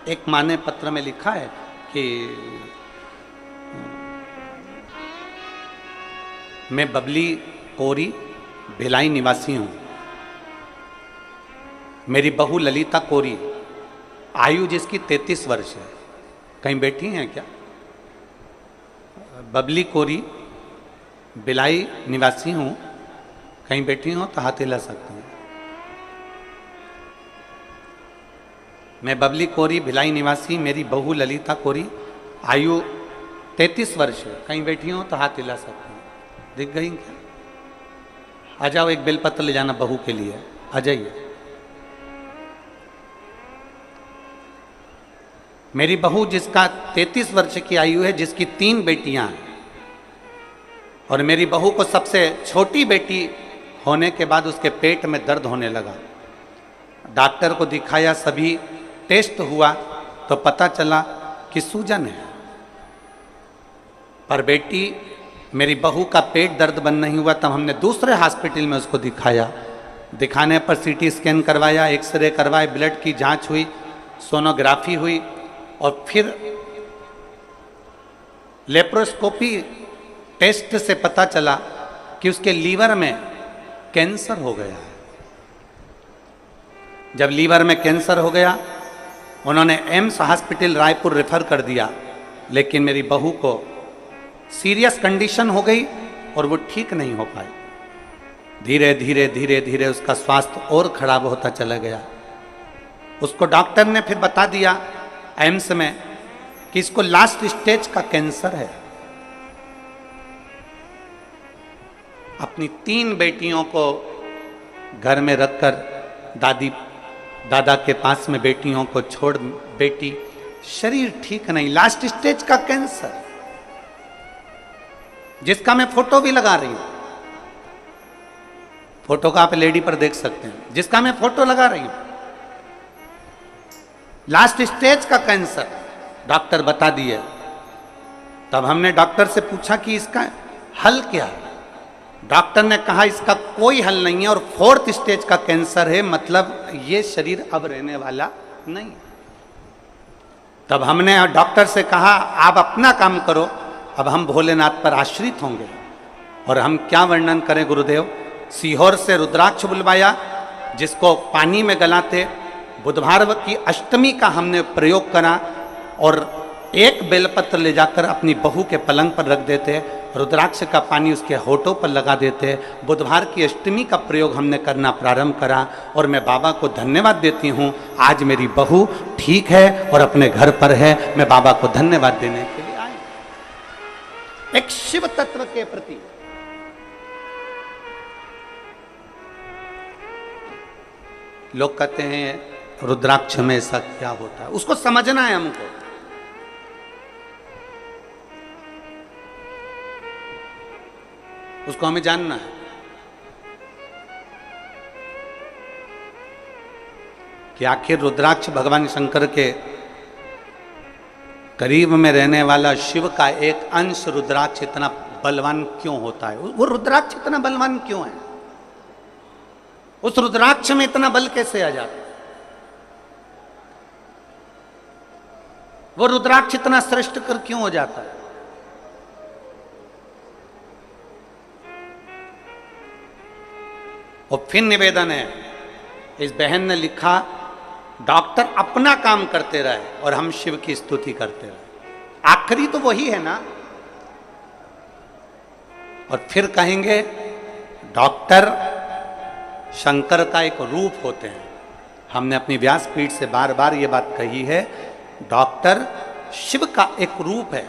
एक माँ ने पत्र में लिखा है कि मैं बबली कोरी भिलाई निवासी हूँ। मेरी बहू ललिता कोरी, आयु जिसकी 33 वर्ष है। कहीं बैठी हैं क्या? बबली कोरी भिलाई निवासी हूँ, कहीं बैठी हो तो हाथ हिला सकते हैं। मैं बबली कोरी भिलाई निवासी, मेरी बहू ललिता कोरी, आयु 33 वर्ष है। कहीं बैठी हो तो हाथ हिला सकते हैं। दिख गई क्या? आ जाओ, एक बेलपत्र ले जाना बहू के लिए। आ जाइए। मेरी बहू जिसका 33 वर्ष की आयु है, जिसकी 3 बेटियां हैं, और मेरी बहू को सबसे छोटी बेटी होने के बाद उसके पेट में दर्द होने लगा। डॉक्टर को दिखाया, सभी टेस्ट हुआ तो पता चला कि सूजन है। पर बेटी मेरी बहू का पेट दर्द बंद नहीं हुआ। तब हमने दूसरे हॉस्पिटल में उसको दिखाया। दिखाने पर सीटी स्कैन करवाया, एक्सरे करवाए, ब्लड की जांच हुई, सोनोग्राफी हुई, और फिर लेप्रोस्कोपी टेस्ट से पता चला कि उसके लीवर में कैंसर हो गया है। जब लीवर में कैंसर हो गया, उन्होंने एम्स हॉस्पिटल रायपुर रेफर कर दिया, लेकिन मेरी बहू को सीरियस कंडीशन हो गई और वो ठीक नहीं हो पाई। धीरे धीरे धीरे धीरे उसका स्वास्थ्य और खराब होता चला गया। उसको डॉक्टर ने फिर बता दिया एम्स में कि इसको लास्ट स्टेज का कैंसर है। अपनी 3 बेटियों को घर में रखकर दादा के पास में बेटियों को छोड़, बेटी शरीर ठीक नहीं, लास्ट स्टेज का कैंसर, जिसका मैं फोटो भी लगा रही हूं। फोटो का आप लेडी पर देख सकते हैं, जिसका मैं फोटो लगा रही हूं। लास्ट स्टेज का कैंसर डॉक्टर बता दिए। तब हमने डॉक्टर से पूछा कि इसका हल क्या है। डॉक्टर ने कहा इसका कोई हल नहीं है, और 4th स्टेज का कैंसर है, मतलब ये शरीर अब रहने वाला नहीं। तब हमने डॉक्टर से कहा आप अपना काम करो, अब हम भोलेनाथ पर आश्रित होंगे। और हम क्या वर्णन करें गुरुदेव। सीहोर से रुद्राक्ष बुलवाया, जिसको पानी में गलाते। बुधवार की अष्टमी का हमने प्रयोग करा, और एक बेलपत्र ले जाकर अपनी बहू के पलंग पर रख देते, रुद्राक्ष का पानी उसके होठों पर लगा देते। बुधवार की अष्टमी का प्रयोग हमने करना प्रारंभ करा, और मैं बाबा को धन्यवाद देती हूँ। आज मेरी बहू ठीक है और अपने घर पर है। मैं बाबा को धन्यवाद देने के लिए आई। एक शिव तत्व के प्रति लोग कहते हैं रुद्राक्ष में ऐसा क्या होता है, उसको समझना है हमको। उसको हमें जानना है कि आखिर रुद्राक्ष भगवान शंकर के करीब में रहने वाला शिव का एक अंश रुद्राक्ष इतना बलवान क्यों होता है। वो रुद्राक्ष इतना बलवान क्यों है? उस रुद्राक्ष में इतना बल कैसे आ जाता है? वो रुद्राक्ष इतना श्रेष्ठ कर क्यों हो जाता है? और फिर निवेदन है, इस बहन ने लिखा डॉक्टर अपना काम करते रहे और हम शिव की स्तुति करते रहे। आखिरी तो वही है ना। और फिर कहेंगे डॉक्टर शंकर का एक रूप होते हैं। हमने अपनी व्यासपीठ से बार बार ये बात कही है, डॉक्टर शिव का एक रूप है।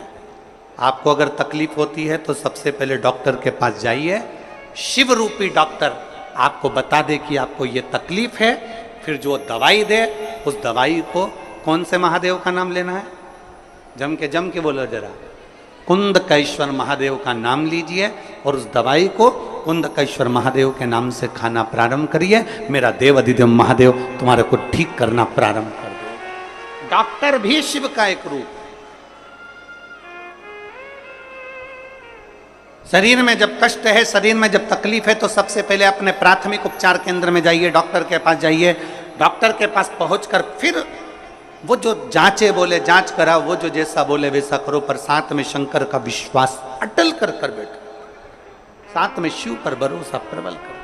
आपको अगर तकलीफ होती है तो सबसे पहले डॉक्टर के पास जाइए। शिव रूपी डॉक्टर आपको बता दे कि आपको ये तकलीफ है, फिर जो दवाई दे, उस दवाई को कौन से महादेव का नाम लेना है? जम के बोलो जरा। कुंदकेश्वर महादेव का नाम लीजिए और उस दवाई को कुंदकेश्वर महादेव के नाम से खाना प्रारंभ करिए। मेरा देव अधिदेव महादेव तुम्हारे को ठीक करना प्रारंभ कर दे। डॉक्टर भी शिव का एक रूप। शरीर में जब कष्ट है, शरीर में जब तकलीफ है, तो सबसे पहले अपने प्राथमिक उपचार केंद्र में जाइए, डॉक्टर के पास जाइए। डॉक्टर के पास पहुंचकर फिर वो जो जांचे बोले जांच कराओ, वो जो जैसा बोले वैसा करो, पर साथ में शंकर का विश्वास अटल कर कर बैठो, साथ में शिव पर भरोसा प्रबल करो।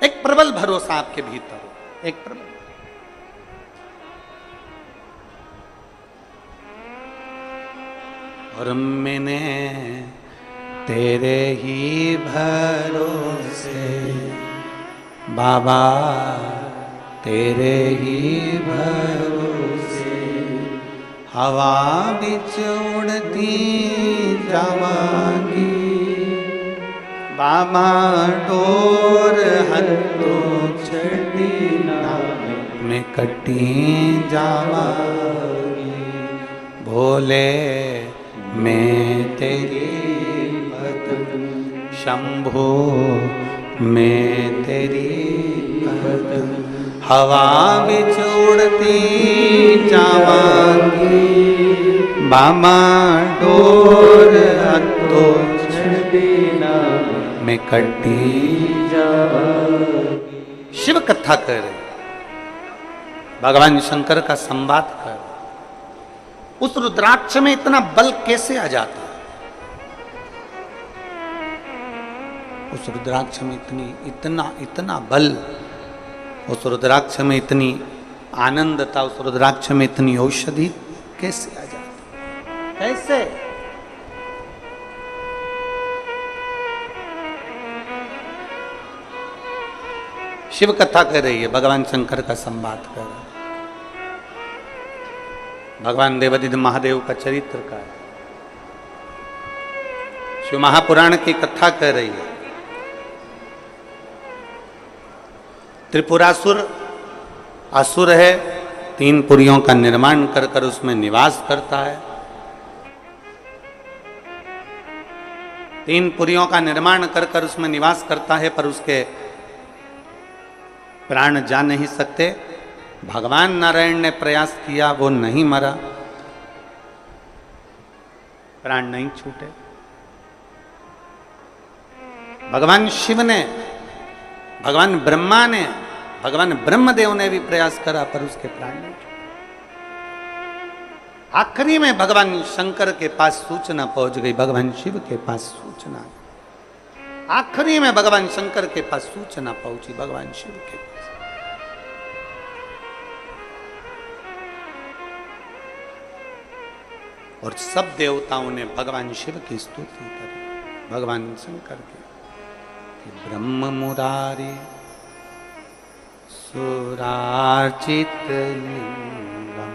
एक प्रबल भरोसा आपके भीतर हो, एक प्रबल। और मैंने तेरे ही भरोसे बाबा, तेरे ही भरोसे हवा बिच उड़ती जावांगी बाबा, डोर हथों छड़ी ना मैं कटी जावांगी। भोले मैं तेरी भक्त, शंभो मैं तेरी भक्त, हवा बिच उड़ती जावांगी बाबा, डोर हथों छड़ी ना मैं कटी जावांगी। शिव कथा कर रहे, भगवान शंकर का संवाद कर। उस रुद्राक्ष में इतना बल कैसे आ जाता? उस रुद्राक्ष में इतना बल, उस रुद्राक्ष में इतनी आनंद था, उस रुद्राक्ष में इतनी औषधि कैसे आ जाती? कैसे? शिव कथा कर रही है, भगवान शंकर का संवाद कर रहा है, भगवान देवादिदेव महादेव का चरित्र का है, शिव महापुराण की कथा कर रही है। त्रिपुरासुर असुर है, 3 पुरियों का निर्माण कर कर उसमें निवास करता है। 3 पुरियों का निर्माण कर कर उसमें निवास करता है, पर उसके प्राण जा नहीं सकते। भगवान नारायण ने प्रयास किया, वो नहीं मरा, प्राण नहीं छूटे। भगवान शिव ने, भगवान ब्रह्मा ने, भगवान ब्रह्मदेव ने भी प्रयास करा, पर उसके प्राण नहीं छूटे। आखिरी में भगवान शंकर के पास सूचना पहुंच गई, भगवान शिव के पास सूचना, आखिरी में भगवान शंकर के पास सूचना पहुंची, भगवान शिव के पास। और सब देवताओं ने भगवान शिव की स्तुति करी, भगवान शंकर की, कि ब्रह्म मुरारी सुरार्चित लिंगम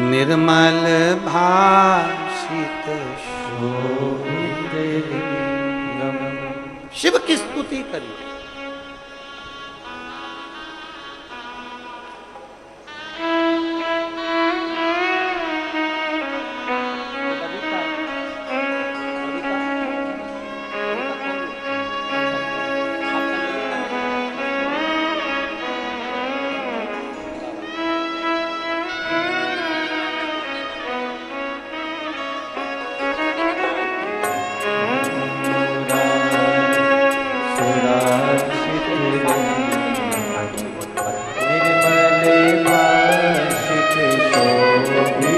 निर्मल भाषित शोभित लिंगम। शिव की स्तुति करी।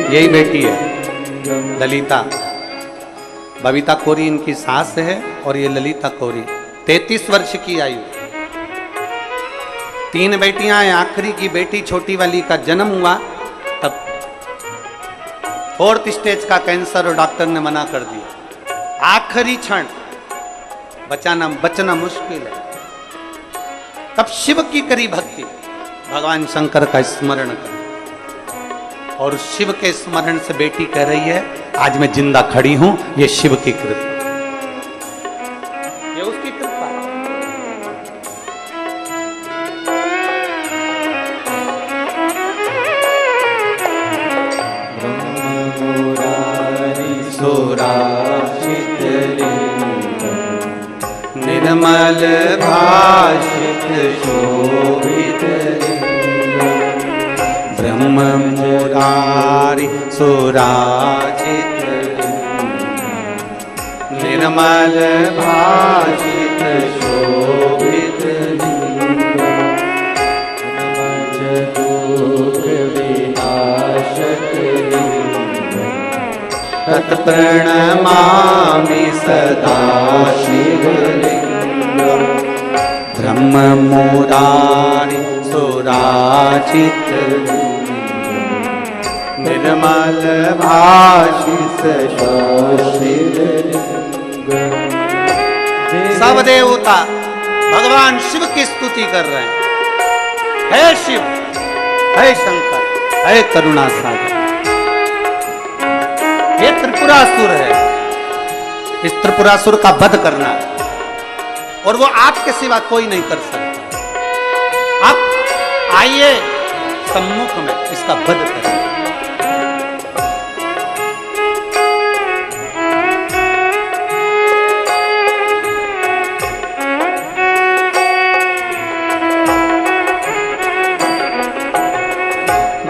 यही बेटी है ललिता, बबीता कोरी इनकी सास है, और ये ललिता कोरी 33 वर्ष की आयु। 3 बेटियां हैं, आखिरी की बेटी छोटी वाली का जन्म हुआ तब 4th स्टेज का कैंसर, और डॉक्टर ने मना कर दिया। आखिरी क्षण बचना मुश्किल है। तब शिव की करी भक्ति, भगवान शंकर का स्मरण कर, और शिव के स्मरण से बेटी कह रही है, आज मैं जिंदा खड़ी हूं, ये शिव की कृपा, ये उसकी कृपा। सुरार्चित निर्मल भाषित शोभित ब्रह्म मुरारी सुरार्चित निर्मल भाषित शोभित ब्रह्म मुरारी सुराचित निर्मल भाषित सब देवता भगवान शिव की स्तुति कर रहे हैं। हे शिव, हे शंकर, हे करुणा सागर। ये त्रिपुरासुर है, इस त्रिपुरासुर का वध करना है और वो आपके सिवा कोई नहीं कर सकता। आप आइए सम्मुख में इसका वध करें।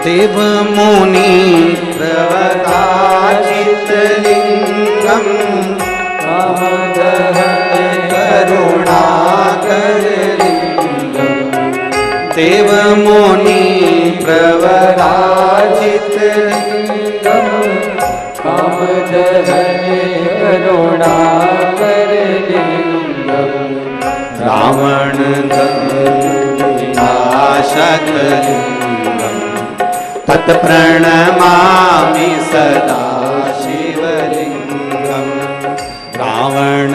देव मुनि प्रवराजित लिंगम करुणाकर लिंगम। देव मुनि प्रवराजित लिंगम कामदहन करुणाकर लिंगम। रावण विनाशक लिंगम तत्प्रणमामि सदा शिवलिंगम। रावण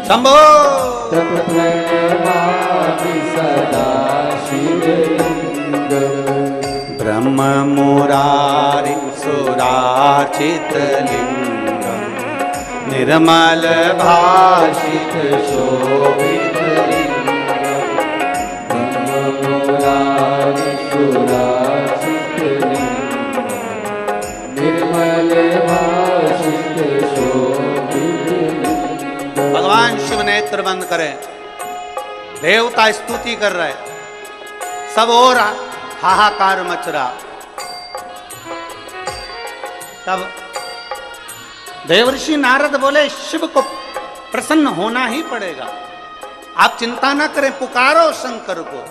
शंभो तत्प्रणमामि सदा शिवलिंगम। ब्रह्म मुरारी सुराचित लिंगम निर्मल भाषित शोभित लिंगम। भगवान शिव नेत्र बंद करें, देवता स्तुति कर रहे, सब और हाहाकार मच रहा। तब देवर्षि नारद बोले शिव को प्रसन्न होना ही पड़ेगा, आप चिंता ना करें, पुकारो शंकर को।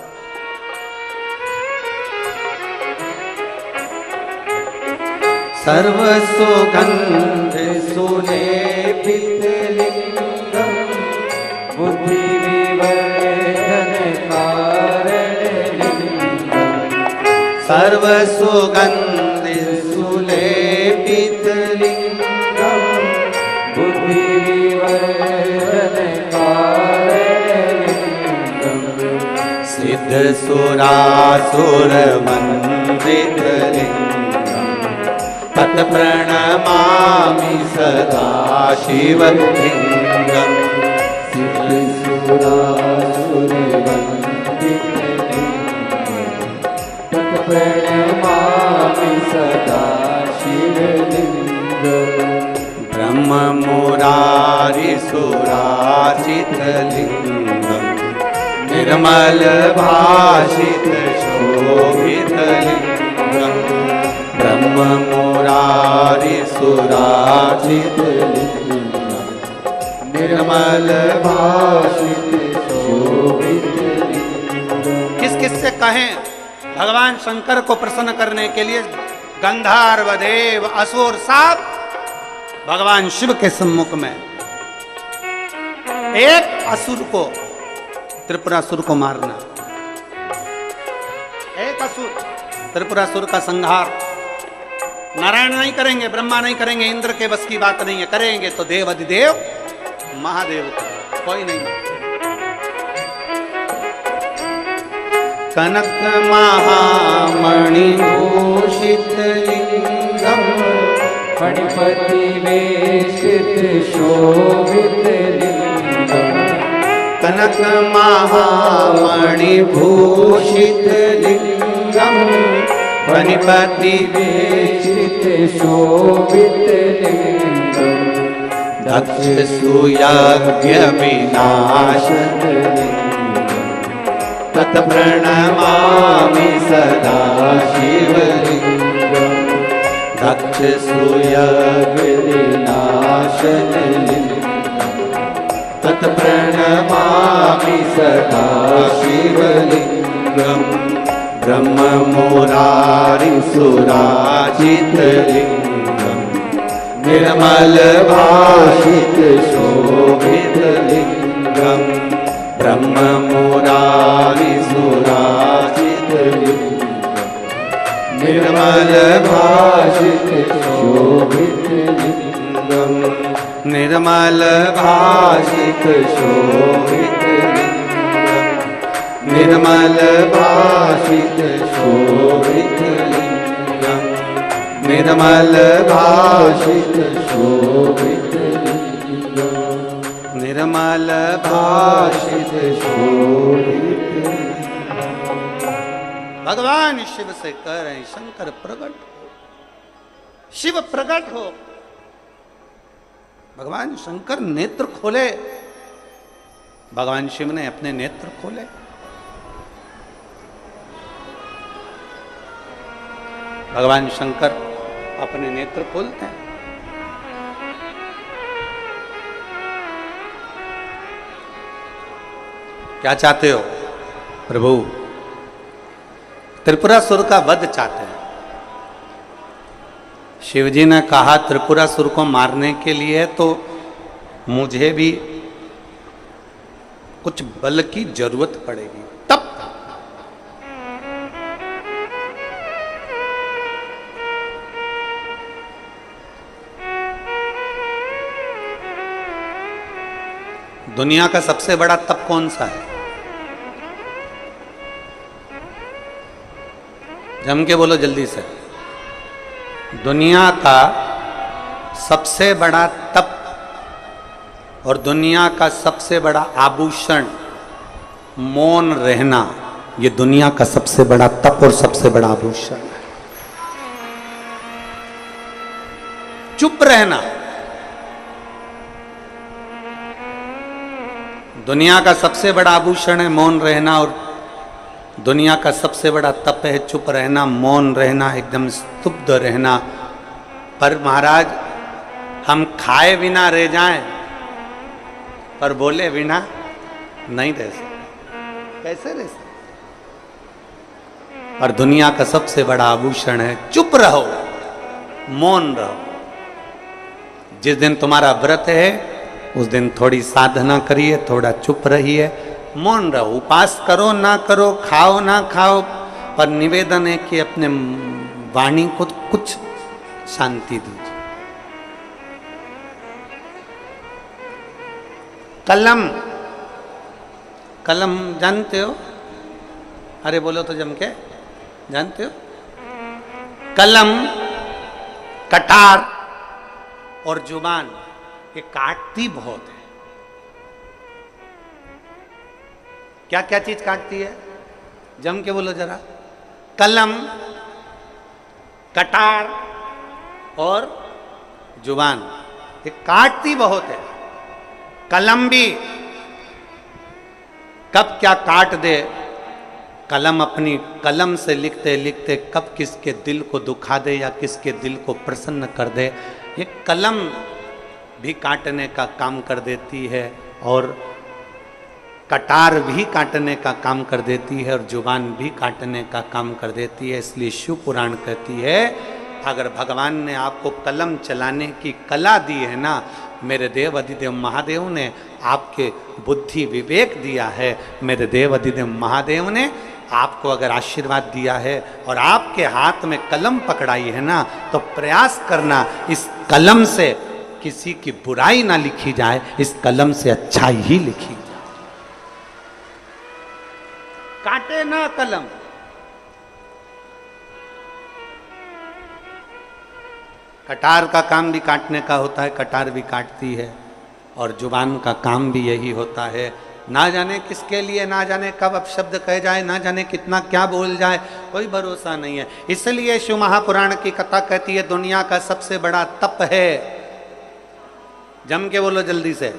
सर्व सुगंध सुलेपित लिंगम बुद्धि विवर्धन कारण लिंगम। सर्व सुगंध सुलेपित लिंगम बुद्धि विवर्धन कारण लिंगम। सिद्ध सुरासुर वंदित लिंगम तत्प्रणमामि सदा शिवलिंगम। सिद्ध सुरासुर वंदित लिंगम तत्प्रणमामि सदा शिवलिंगम। ब्रह्म मुरारी सुराचित लिंगम निर्मल भाषित शोभित लिंगम। ब्रह्म मुरारी सुराचित लिंगम निर्मल भाषित शोभित लिंगम। किस किस से कहें भगवान शंकर को प्रसन्न करने के लिए गंधर्व देव असुर सब भगवान शिव के सम्मुख में। एक असुर को, त्रिपुरासुर को मारना, एक असुर त्रिपुरासुर का संहार नारायण नहीं करेंगे, ब्रह्मा नहीं करेंगे, इंद्र के बस की बात नहीं है। करेंगे तो देव अधिदेव महादेव करेंगे, कोई नहीं। कनक महामणि भूषित लिंगम फणिपति वेशित शोभित लिंगम। कनक महामणि भूषित लिंगम फणिपति वेशित शोभित लिंगम। दक्ष सुयज्ञ विनाशक लिंगम तत्प्रणमामि सदा शिवलिंगम। दक्ष सुयज्ञ विनाशक लिंगम तत्प्रणमामि सदा शिवलिंगम। ब्रह्म मुरारी सुराचित लिंगम निर्मल भाषित शोभित लिंगम ब्रह्म मुरारी सुराचित लिंगम निर्मल भाषित शोभित लिंगम निर्मल भाषित शोभित लिंगम निर्मल भाषित शोभित लिंगम निर्मल भाषित शोभित लिंगम निर्मल भाषित शोभित लिंगम। भगवान शिव से कह रहे हैं शंकर प्रकट हो, शिव प्रकट हो। भगवान शंकर नेत्र खोले, भगवान शिव ने अपने नेत्र खोले। भगवान शंकर अपने नेत्र खोलते हैं। क्या चाहते हो प्रभु? त्रिपुरासुर का वध चाहते हैं। शिवजी ने कहा त्रिपुरासुर को मारने के लिए तो मुझे भी कुछ बल की जरूरत पड़ेगी। तब दुनिया का सबसे बड़ा तप कौन सा है? जम के बोलो जल्दी से। दुनिया का सबसे बड़ा तप और दुनिया का सबसे बड़ा आभूषण मौन रहना, ये दुनिया का सबसे बड़ा तप और सबसे बड़ा आभूषण है। चुप रहना दुनिया का सबसे बड़ा आभूषण है, मौन रहना। और दुनिया का सबसे बड़ा तप है चुप रहना, मौन रहना, एकदम स्तब्ध रहना। पर महाराज हम खाए बिना रह जाएं पर बोले बिना नहीं रह सकते। कैसे रह सकते? पर दुनिया का सबसे बड़ा आभूषण है चुप रहो, मौन रहो। जिस दिन तुम्हारा व्रत है उस दिन थोड़ी साधना करिए, थोड़ा चुप रहिए, मौन रहो। उपास करो ना करो, खाओ ना खाओ, पर निवेदन है कि अपने वाणी को कुछ शांति दीजिए। कलम, कलम जानते हो? अरे बोलो तो जम के, जानते हो? कलम, कटार और जुबान ये काटती बहुत है। क्या क्या चीज काटती है? जम के बोलो जरा। कलम, कटार और जुबान ये काटती बहुत है। कलम भी कब क्या काट दे, कलम अपनी कलम से लिखते लिखते कब किसके दिल को दुखा दे या किसके दिल को प्रसन्न कर दे, ये कलम भी काटने का काम कर देती है और कटार भी काटने का काम कर देती है और जुबान भी काटने का काम कर देती है। इसलिए शिव पुराण कहती है अगर भगवान ने आपको कलम चलाने की कला दी है ना, मेरे देव अधिदेव महादेव ने आपके बुद्धि विवेक दिया है, मेरे देव अधिदेव महादेव ने आपको अगर आशीर्वाद दिया है और आपके हाथ में कलम पकड़ाई है ना, तो प्रयास करना इस कलम से किसी की बुराई ना लिखी जाए, इस कलम से अच्छाई ही लिखी जाए। काटे ना कलम। कटार का काम भी काटने का होता है, कटार भी काटती है और जुबान का काम भी यही होता है। ना जाने किसके लिए, ना जाने कब अपशब्द कह जाए, ना जाने कितना क्या बोल जाए, कोई भरोसा नहीं है। इसलिए शिव महापुराण की कथा कहती है दुनिया का सबसे बड़ा तप है, जम के बोलो जल्दी से,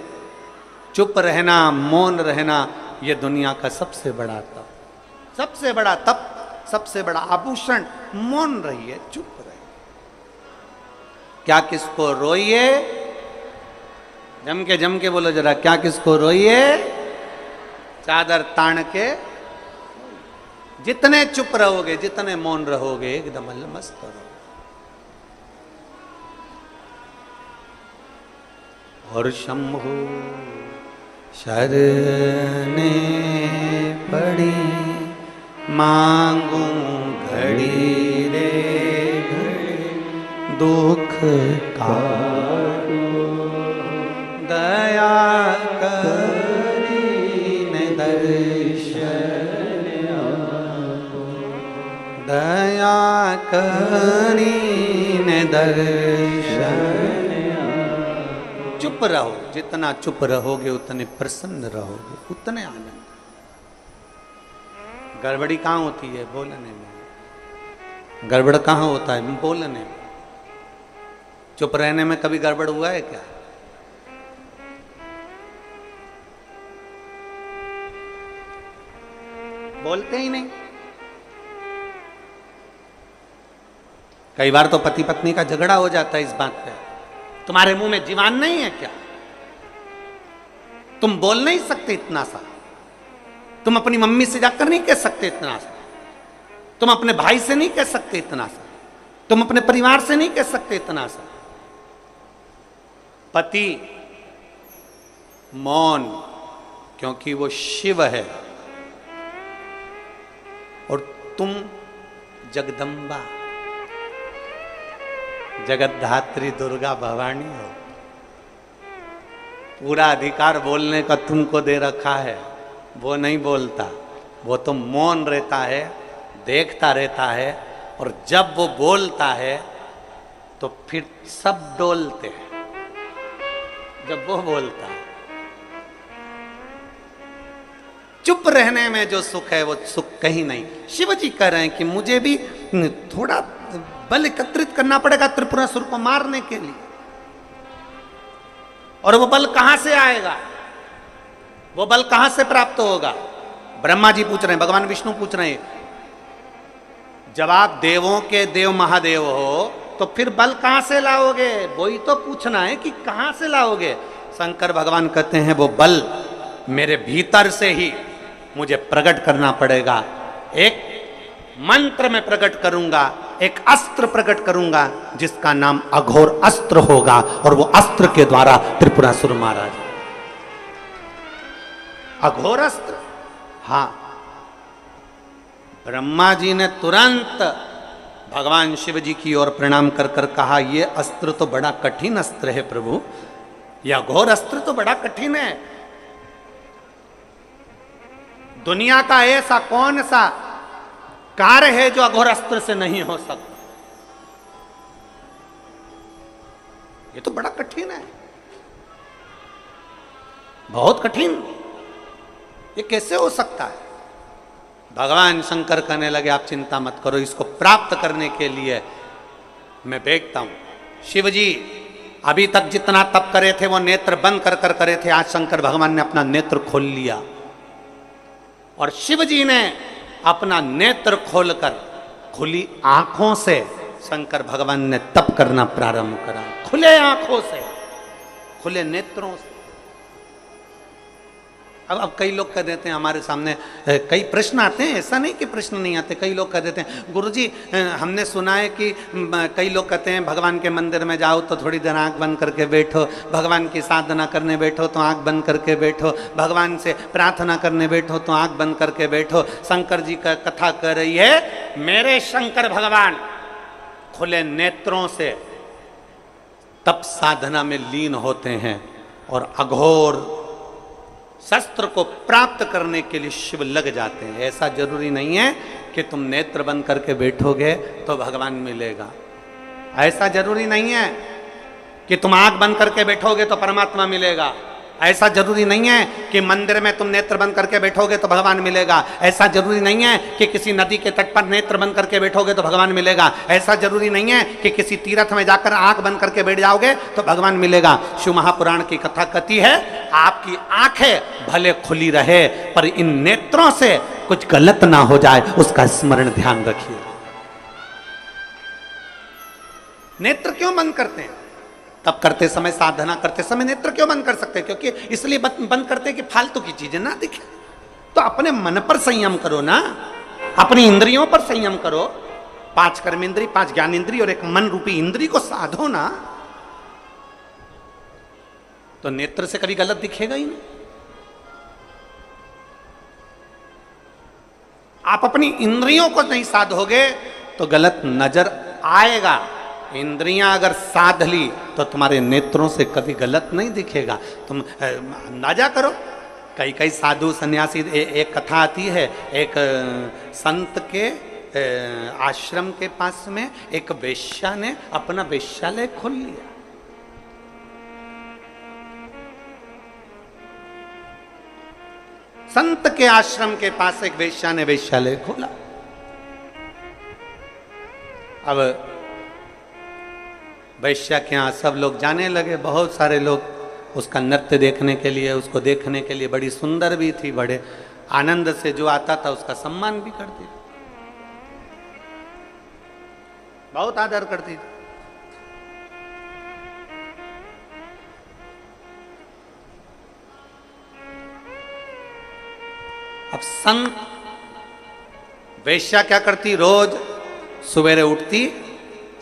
चुप रहना, मौन रहना, ये दुनिया का सबसे बड़ा तप, सबसे बड़ा तप, सबसे बड़ा आभूषण। मौन रहिए, चुप रहिए। क्या किसको रोइए? जम के बोलो जरा, क्या किसको रोइए? चादर तान के। जितने चुप रहोगे, जितने मौन रहोगे, एकदम मस्त रहोगे। और शंभु शरणे पड़ी मांगू घड़ी रे घड़ी दुख काटो दया करीने दर्शन आपो दया करीने दर्शन। चुप रहो, जितना चुप रहोगे उतने प्रसन्न रहोगे, उतने आनंद। गड़बड़ी कहाँ होती है? बोलने में। गड़बड़ कहाँ होता है? बोलने में। चुप रहने में कभी गड़बड़ हुआ है क्या? बोलते ही नहीं। कई बार तो पति पत्नी का झगड़ा हो जाता है इस बात पे, तुम्हारे मुंह में जीवान नहीं है क्या? तुम बोल नहीं सकते इतना सा? तुम अपनी मम्मी से जाकर नहीं कह सकते इतना सा? तुम अपने भाई से नहीं कह सकते इतना सा? तुम अपने परिवार से नहीं कह सकते इतना सा? पति मौन, क्योंकि वो शिव है और तुम जगदम्बा, जगतधात्री दुर्गा भवानी हो। पूरा अधिकार बोलने का तुमको दे रखा है, वो नहीं बोलता, वो तो मौन रहता है, देखता रहता है, और जब वो बोलता है तो फिर सब डोलते हैं। जब वो बोलता है, चुप रहने में जो सुख है वो सुख कहीं नहीं। शिव जी कह रहे हैं कि मुझे भी थोड़ा बल एकत्रित करना पड़ेगा त्रिपुरासुर को मारने के लिए। और वो बल कहां से आएगा? वो बल कहां से प्राप्त होगा? ब्रह्मा जी पूछ रहे हैं, भगवान विष्णु पूछ रहे हैं, जब आप देवों के देव महादेव हो तो फिर बल कहां से लाओगे? वही तो पूछना है कि कहां से लाओगे। शंकर भगवान कहते हैं वो बल मेरे भीतर से ही मुझे प्रकट करना पड़ेगा। एक मंत्र में प्रकट करूंगा, एक अस्त्र प्रकट करूंगा जिसका नाम अघोर अस्त्र होगा, और वो अस्त्र के द्वारा त्रिपुरासुर मारा जाए। अघोर अस्त्र। हाँ, ब्रह्मा जी ने तुरंत भगवान शिव जी की ओर प्रणाम कर कर कहा, ये अस्त्र तो बड़ा कठिन अस्त्र है प्रभु, यह अघोर अस्त्र तो बड़ा कठिन है। दुनिया का ऐसा कौन सा कार्य है जो अघोर अस्त्र से नहीं हो सकता? ये तो बड़ा कठिन है, बहुत कठिन। ये कैसे हो सकता है? भगवान शंकर कहने लगे, आप चिंता मत करो, इसको प्राप्त करने के लिए मैं देखता हूं। शिव जी अभी तक जितना तप करे थे वो नेत्र बंद कर कर करे थे, आज शंकर भगवान ने अपना नेत्र खोल लिया, और शिव जी ने अपना नेत्र खोलकर खुली आंखों से शंकर भगवान ने तप करना प्रारंभ करा। खुले आंखों से, खुले नेत्रों से। अब कई लोग कह देते हैं, हमारे सामने कई प्रश्न आते हैं, ऐसा नहीं कि प्रश्न नहीं आते। कई लोग कह देते हैं, गुरुजी हमने सुना है कि कई लोग कहते हैं भगवान के मंदिर में जाओ तो थोड़ी देर आंख बंद करके बैठो, भगवान की साधना करने बैठो तो आंख बंद करके बैठो, भगवान से प्रार्थना करने बैठो तो आंख बंद करके बैठो। शंकर जी का कथा कर रही है, मेरे शंकर भगवान खुले नेत्रों से तप साधना में लीन होते हैं, और अघोर शस्त्र को प्राप्त करने के लिए शिव लग जाते हैं। ऐसा जरूरी नहीं है कि तुम नेत्र बंद करके बैठोगे तो भगवान मिलेगा। ऐसा जरूरी नहीं है कि तुम आंख बंद करके बैठोगे तो परमात्मा मिलेगा। ऐसा जरूरी नहीं है कि मंदिर में तुम नेत्र बंद करके बैठोगे तो भगवान मिलेगा। ऐसा जरूरी नहीं है कि किसी नदी के तट पर नेत्र बंद करके बैठोगे तो भगवान मिलेगा। ऐसा जरूरी नहीं है कि किसी तीर्थ में जाकर आंख बंद करके बैठ जाओगे तो भगवान मिलेगा। शिव महापुराण की कथा कहती है, आपकी आंखें भले खुली रहे पर इन नेत्रों से कुछ गलत ना हो जाए, उसका स्मरण ध्यान रखिए। नेत्र क्यों बंद करते हैं? तब करते समय, साधना करते समय नेत्र क्यों बंद कर सकते हैं? क्योंकि इसलिए बंद करते हैं कि फालतू की चीजें ना दिखे। तो अपने मन पर संयम करो ना, अपनी इंद्रियों पर संयम करो। 5 कर्मेंद्री, 5 ज्ञानेंद्री और एक मन रूपी इंद्री को साधो ना। तो नेत्र से कभी गलत दिखेगा ही नहीं। आप अपनी इंद्रियों को नहीं साधोगे तो गलत नजर आएगा। इंद्रियां अगर साध ली तो तुम्हारे नेत्रों से कभी गलत नहीं दिखेगा। तुम अंदाजा करो, कई कई साधु सन्यासी, एक कथा आती है, एक संत के आश्रम के पास में एक वेश्या ने अपना वेश्यालय खोल लिया। संत के आश्रम के पास एक वेश्या ने वेश्यालय खोला। अब वेश्या के यहां सब लोग जाने लगे, बहुत सारे लोग उसका नृत्य देखने के लिए, उसको देखने के लिए। बड़ी सुंदर भी थी, बड़े आनंद से जो आता था उसका सम्मान भी करती थी, बहुत आदर करती थी। अब संत वेश्या क्या करती, रोज सवेरे उठती,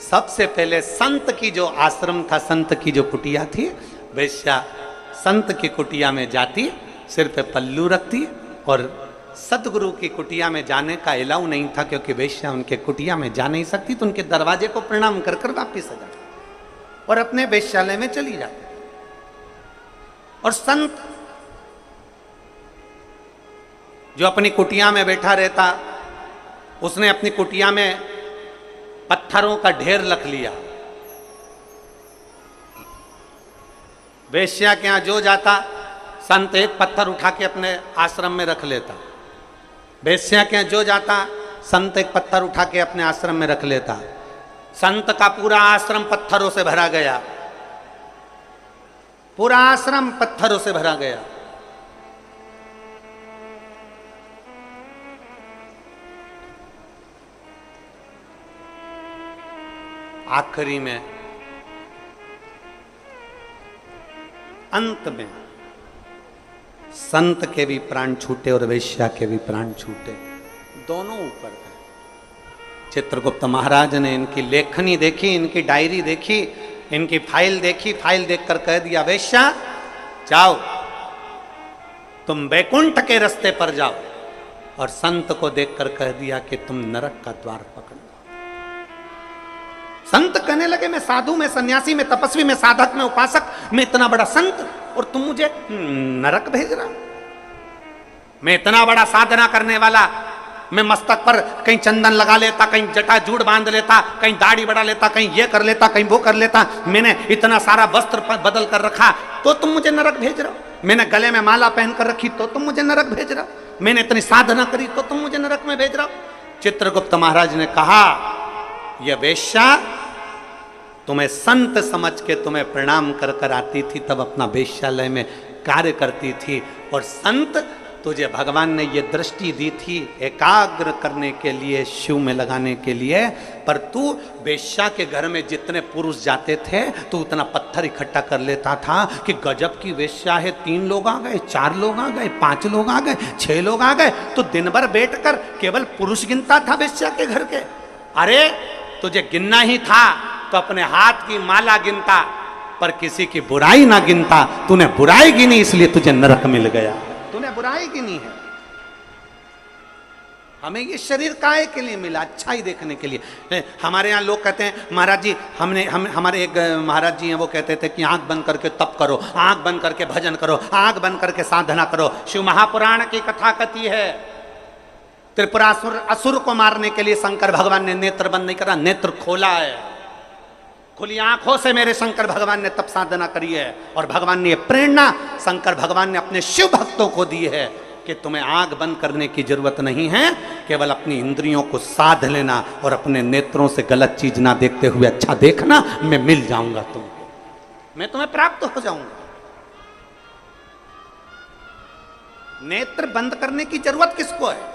सबसे पहले संत की जो आश्रम था, संत की जो कुटिया थी, वेश्या संत की कुटिया में जाती, सिर पे पल्लू रखती, और सतगुरु की कुटिया में जाने का अलाउ नहीं था क्योंकि वेश्या उनके कुटिया में जा नहीं सकती, तो उनके दरवाजे को प्रणाम कर कर वापिस आ जाती और अपने वेश्यालय में चली जाती। और संत जो अपनी कुटिया में बैठा रहता, उसने अपनी कुटिया में पत्थरों का ढेर रख लिया। वेश्या के यहां जो जाता, संत एक पत्थर उठा के अपने आश्रम में रख लेता। वेश्या के यहां जो जाता, संत एक पत्थर उठा के अपने आश्रम में रख लेता। संत का पूरा आश्रम पत्थरों से भरा गया, पूरा आश्रम पत्थरों से भरा गया। आखिरी में, अंत में संत के भी प्राण छूटे और वेश्या के भी प्राण छूटे, दोनों ऊपर गए। चित्रगुप्त महाराज ने इनकी लेखनी देखी, इनकी डायरी देखी, इनकी फाइल देखी, फाइल देखकर कह दिया, वेश्या जाओ, तुम वैकुंठ के रास्ते पर जाओ। और संत को देखकर कह दिया कि तुम नरक का द्वार पकड़ लो। संत कहने लगे, मैं साधु, मैं सन्यासी, मैं तपस्वी, मैं साधक, मैं उपासक, मैं इतना बड़ा संत, और तुम मुझे नरक भेज रहा? मैं इतना बड़ा साधना करने वाला, मैं मस्तक पर कहीं चंदन लगा लेता, कहीं जटा जूड़ बांध लेता, कहीं दाढ़ी बढ़ा लेता, कहीं ये कर लेता, कहीं वो कर लेता, मैंने इतना सारा वस्त्र बदल कर रखा, तो तुम मुझे नरक भेज रहे हो? मैंने गले में माला पहन कर रखी तो तुम मुझे नरक भेज रहे हो? मैंने इतनी साधना करी तो तुम मुझे नरक में भेज रहे हो? चित्रगुप्त महाराज ने कहा, यह वेश्या तुम्हें संत समझ के तुम्हें प्रणाम कर कर आती थी, तब अपना वेश्यालय में कार्य करती थी, और संत तुझे भगवान ने ये दृष्टि दी थी एकाग्र करने के लिए, शिव में लगाने के लिए, पर तू वेश्या के घर में जितने पुरुष जाते थे तो उतना पत्थर इकट्ठा कर लेता था कि गजब की वेश्या है, 3 लोग आ गए, 4 लोग आ गए, 5 लोग आ गए, 6 लोग आ गए, तो दिन भर बैठकर केवल पुरुष गिनता था वेश्या के घर के। अरे तुझे गिनना ही था तो अपने हाथ की माला गिनता, पर किसी की बुराई ना गिनता। तूने बुराई गिनी इसलिए तुझे नरक मिल गया, तूने बुराई गिनी है। हमें ये शरीर काहे के लिए मिला? अच्छाई देखने के लिए। हमारे यहाँ लोग कहते हैं, महाराज जी हमारे एक महाराज जी हैं, वो कहते थे कि आंख बंद करके तप करो, आंख बंद करके भजन करो, आंख बंद करके साधना करो। शिव महापुराण की कथा कथी है, त्रिपुरासुर असुर को मारने के लिए शंकर भगवान ने नेत्र बंद नहीं करा, नेत्र खोला है। खुली आंखों से मेरे शंकर भगवान ने तप साधना करी है, और भगवान ने ये प्रेरणा शंकर भगवान ने अपने शिव भक्तों को दी है कि तुम्हें आंख बंद करने की जरूरत नहीं है, केवल अपनी इंद्रियों को साध लेना और अपने नेत्रों से गलत चीज ना देखते हुए अच्छा देखना, मैं मिल जाऊंगा तुमको, मैं तुम्हें प्राप्त हो जाऊंगा। नेत्र बंद करने की जरूरत किसको है?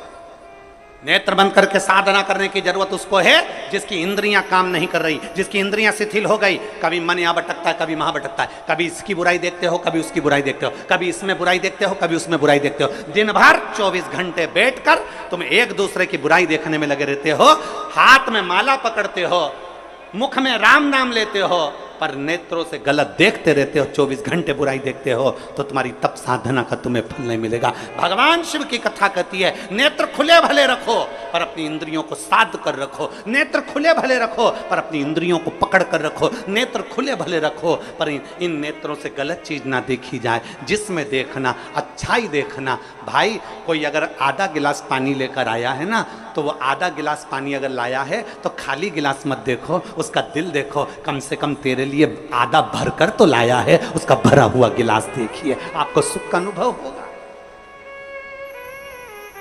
नेत्र बंद करके साधना करने की जरूरत उसको है जिसकी इंद्रियां काम नहीं कर रही, जिसकी इंद्रियां शिथिल हो गई। कभी मन यहाँ भटकता है, कभी वहां भटकता है, कभी इसकी बुराई देखते हो, कभी उसकी बुराई देखते हो, कभी इसमें बुराई देखते हो, कभी उसमें बुराई देखते हो। दिन भर 24 घंटे बैठकर तुम एक दूसरे की बुराई देखने में लगे रहते हो। हाथ में माला पकड़ते हो, मुख में राम नाम लेते हो, पर नेत्रों से गलत देखते रहते हो, 24 घंटे बुराई देखते हो, तो तुम्हारी तप साधना का तुम्हें फल नहीं मिलेगा। भगवान शिव की कथा कहती है नेत्र खुले भले रखो पर अपनी इंद्रियों को साध कर रखो, नेत्र खुले भले रखो पर अपनी इंद्रियों को पकड़ कर रखो, नेत्र खुले भले रखो पर इन नेत्रों से गलत चीज ना देखी जाए, जिसमें देखना अच्छाई देखना। भाई कोई अगर आधा गिलास पानी लेकर आया है ना, तो वो आधा गिलास पानी अगर लाया है तो खाली गिलास मत देखो, उसका दिल देखो, कम से कम तेरे लिए आधा भरकर तो लाया है, उसका भरा हुआ गिलास देखिए, आपको सुख का अनुभव होगा।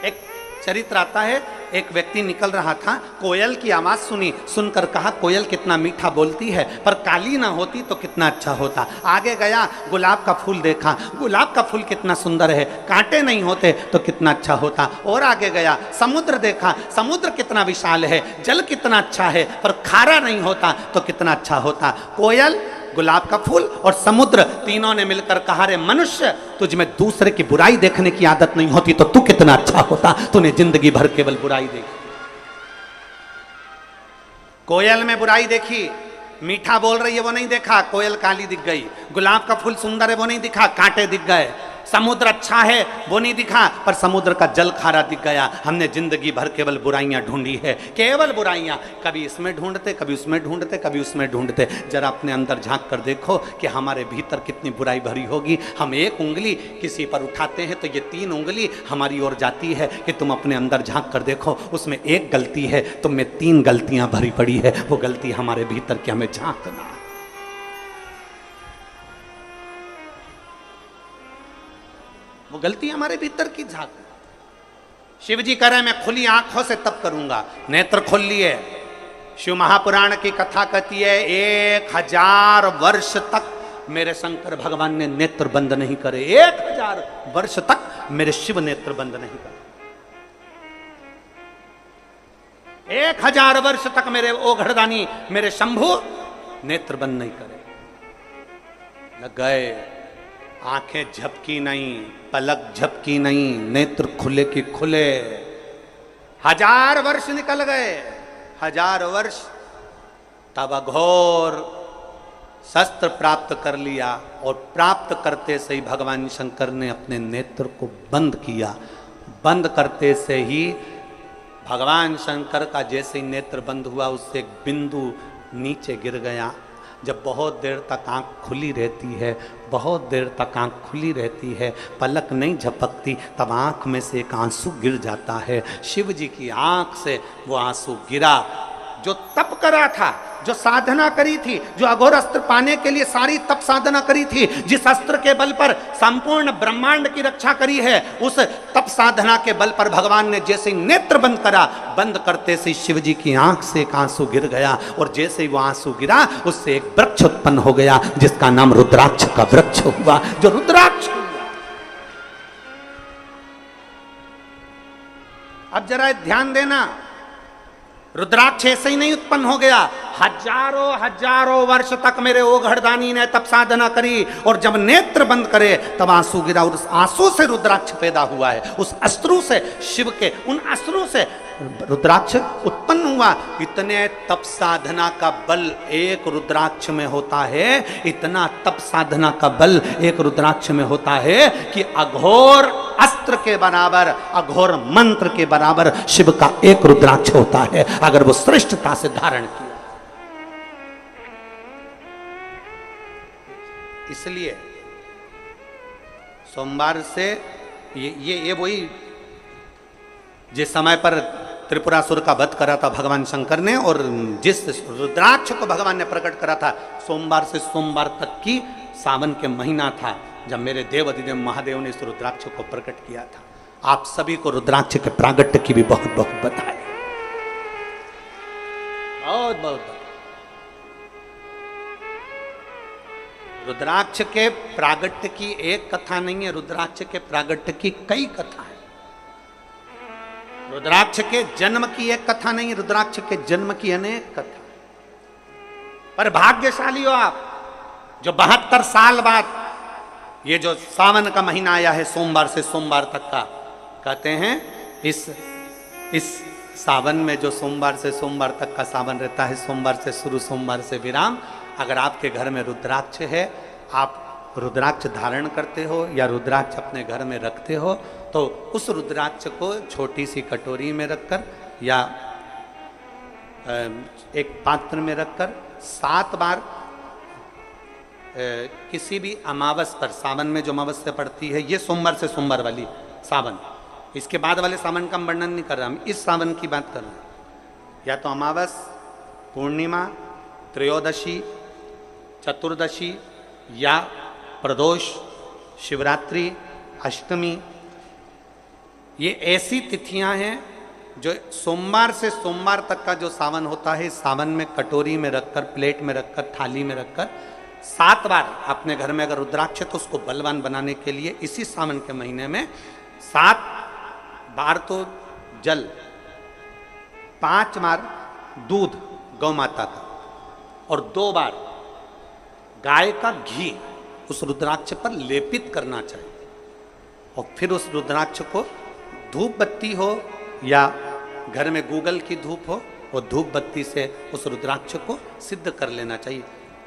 एक चरित्र आता है, एक व्यक्ति निकल रहा था, कोयल की आवाज सुनी, सुनकर कहा कोयल कितना मीठा बोलती है, पर काली ना होती तो कितना अच्छा होता। आगे गया, गुलाब का फूल देखा, गुलाब का फूल कितना सुंदर है, कांटे नहीं होते तो कितना अच्छा होता। और आगे गया, समुद्र देखा, समुद्र कितना विशाल है, जल कितना अच्छा है, पर खारा नहीं होता तो कितना अच्छा होता। कोयल, गुलाब का फूल और समुद्र, तीनों ने मिलकर कहा रे मनुष्य, तुझ में दूसरे की बुराई देखने की आदत नहीं होती तो तू कितना अच्छा होता, तूने जिंदगी भर केवल बुराई देखी। कोयल में बुराई देखी, मीठा बोल रही है वो नहीं देखा, कोयल काली दिख गई। गुलाब का फूल सुंदर है वो नहीं दिखा, कांटे दिख गए। समुद्र अच्छा है वो नहीं दिखा, पर समुद्र का जल खारा दिख गया। हमने जिंदगी भर केवल बुराइयां ढूंढी है, केवल बुराइयां, कभी इसमें ढूंढते, कभी उसमें ढूंढते, कभी उसमें ढूंढते। जरा अपने अंदर झांक कर देखो कि हमारे भीतर कितनी बुराई भरी होगी। हम एक उंगली किसी पर उठाते हैं तो ये 3 उंगली हमारी ओर जाती है, कि तुम अपने अंदर झांक कर देखो, उसमें एक गलती है, तुम में 3 गलतियां भरी पड़ी है। वो गलती हमारे भीतर की हमें झांकना। वो गलती हमारे भीतर की झांक। शिव जी कह रहे हैं मैं खुली आंखों से तप करूंगा, नेत्र खोल लिए। शिव महापुराण की कथा कहती है 1000 वर्ष तक मेरे शंकर भगवान ने नेत्र बंद नहीं करे, 1000 वर्ष तक मेरे शिव नेत्र बंद नहीं करे, 1000 वर्ष तक मेरे ओघड़दानी मेरे शंभु नेत्र बंद नहीं करे। लग गए, आंखें झपकी नहीं, पलक झपकी नहीं, नेत्र खुले की खुले। 1000 वर्ष निकल गए, 1000 वर्ष, तब अघोर शस्त्र प्राप्त कर लिया, और प्राप्त करते से ही भगवान शंकर ने अपने नेत्र को बंद किया। बंद करते से ही भगवान शंकर का जैसे ही नेत्र बंद हुआ, उससे एक बिंदु नीचे गिर गया। जब बहुत देर तक आंख खुली रहती है, बहुत देर तक आंख खुली रहती है, पलक नहीं झपकती, तब आंख में से एक आंसू गिर जाता है। शिव जी की आंख से वो आंसू गिरा। जो तप करा था, जो साधना करी थी, जो अघोर अस्त्र पाने के लिए सारी तप साधना करी थी, जिस अस्त्र के बल पर संपूर्ण ब्रह्मांड की रक्षा करी है, उस तप साधना के बल पर भगवान ने जैसे ही नेत्र बंद करा, बंद करते से शिव जी की आंख से एक आंसू गिर गया, और जैसे ही वो आंसू गिरा, उससे एक वृक्ष उत्पन्न हो गया, जिसका नाम रुद्राक्ष का वृक्ष हुआ। जो रुद्राक्ष, अब जरा ध्यान देना, रुद्राक्ष ऐसे ही नहीं उत्पन्न हो गया। हजारों वर्ष तक मेरे ओघड़दानी ने तप साधना करी, और जब नेत्र बंद करे तब आंसू गिरा, और उस आंसू से रुद्राक्ष पैदा हुआ है। उस अश्रु से, शिव के उन अश्रु से रुद्राक्ष उत्पन्न हुआ। इतने तप साधना का बल एक रुद्राक्ष में होता है, इतना तप साधना का बल एक रुद्राक्ष में होता है कि अघोर अस्त्र के बराबर, अघोर मंत्र के बराबर शिव का एक रुद्राक्ष होता है, अगर वो श्रेष्ठता से धारण किया। इसलिए सोमवार से ये वही जिस समय पर त्रिपुरासुर का वध करा था भगवान शंकर ने, और जिस रुद्राक्ष को भगवान ने प्रकट करा था, सोमवार से सोमवार तक की सावन के महीना था जब मेरे देव अधिदेव महादेव ने इस रुद्राक्ष को प्रकट किया था। आप सभी को रुद्राक्ष के प्रागट्य की भी बहुत बहुत बधाई, बहुत बहुत। रुद्राक्ष के प्रागट्य की एक कथा नहीं है, रुद्राक्ष के प्रागट्य की कई कथा है। रुद्राक्ष के जन्म की एक कथा नहीं, रुद्राक्ष के जन्म की अनेक कथा। पर भाग्यशाली हो आप जो 72 साल बाद ये जो सावन का महीना आया है, सोमवार से सोमवार तक का, कहते हैं इस सावन में जो सोमवार से सोमवार तक का सावन रहता है, सोमवार से शुरू सोमवार से विराम, अगर आपके घर में रुद्राक्ष है, आप रुद्राक्ष धारण करते हो या रुद्राक्ष अपने घर में रखते हो, तो उस रुद्राक्ष को छोटी सी कटोरी में रखकर या एक पात्र में रखकर 7 बार किसी भी अमावस पर, सावन में जो अमावस्या पड़ती है, ये सोमवार से सोमवार वाली सावन, इसके बाद वाले सावन का हम वर्णन नहीं कर रहा, हम इस सावन की बात कर रहे हैं। या तो अमावस, पूर्णिमा, त्रयोदशी, चतुर्दशी या प्रदोष, शिवरात्रि, अष्टमी, ये ऐसी तिथियां हैं जो सोमवार से सोमवार तक का जो सावन होता है, सावन में कटोरी में रखकर, प्लेट में रखकर, थाली में रखकर 7 बार अपने घर में अगर रुद्राक्ष है तो उसको बलवान बनाने के लिए इसी सावन के महीने में 7 बार तो जल, 5 बार दूध गौ माता का और 2 बार गाय का घी उस रुद्राक्ष पर लेपित करना चाहिए। और फिर उस रुद्राक्ष को धूप बत्ती हो या घर में गूगल की धूप हो, और धूप बत्ती से उस रुद्राक्ष को सिद्ध कर लेना चाहिए।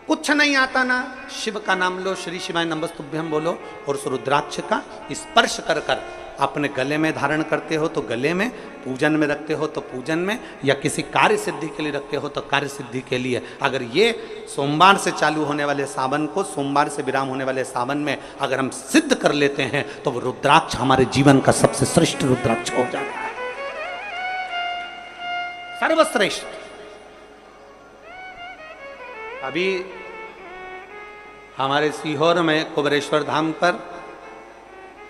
कुछ नहीं आता ना, शिव का नाम लो, श्री शिवाय नमस्तुभ्यं बोलो, और उस रुद्राक्ष का स्पर्श कर कर अपने गले में धारण करते हो तो गले में, पूजन में रखते हो तो पूजन में, या किसी कार्य सिद्धि के लिए रखते हो तो कार्य सिद्धि के लिए। अगर ये सोमवार से चालू होने वाले सावन को, सोमवार से विराम होने वाले सावन में अगर हम सिद्ध कर लेते हैं तो वो रुद्राक्ष हमारे जीवन का सबसे श्रेष्ठ रुद्राक्ष हो जाता है, सर्वश्रेष्ठ। अभी हमारे सीहोर में कुबेरेश्वर धाम पर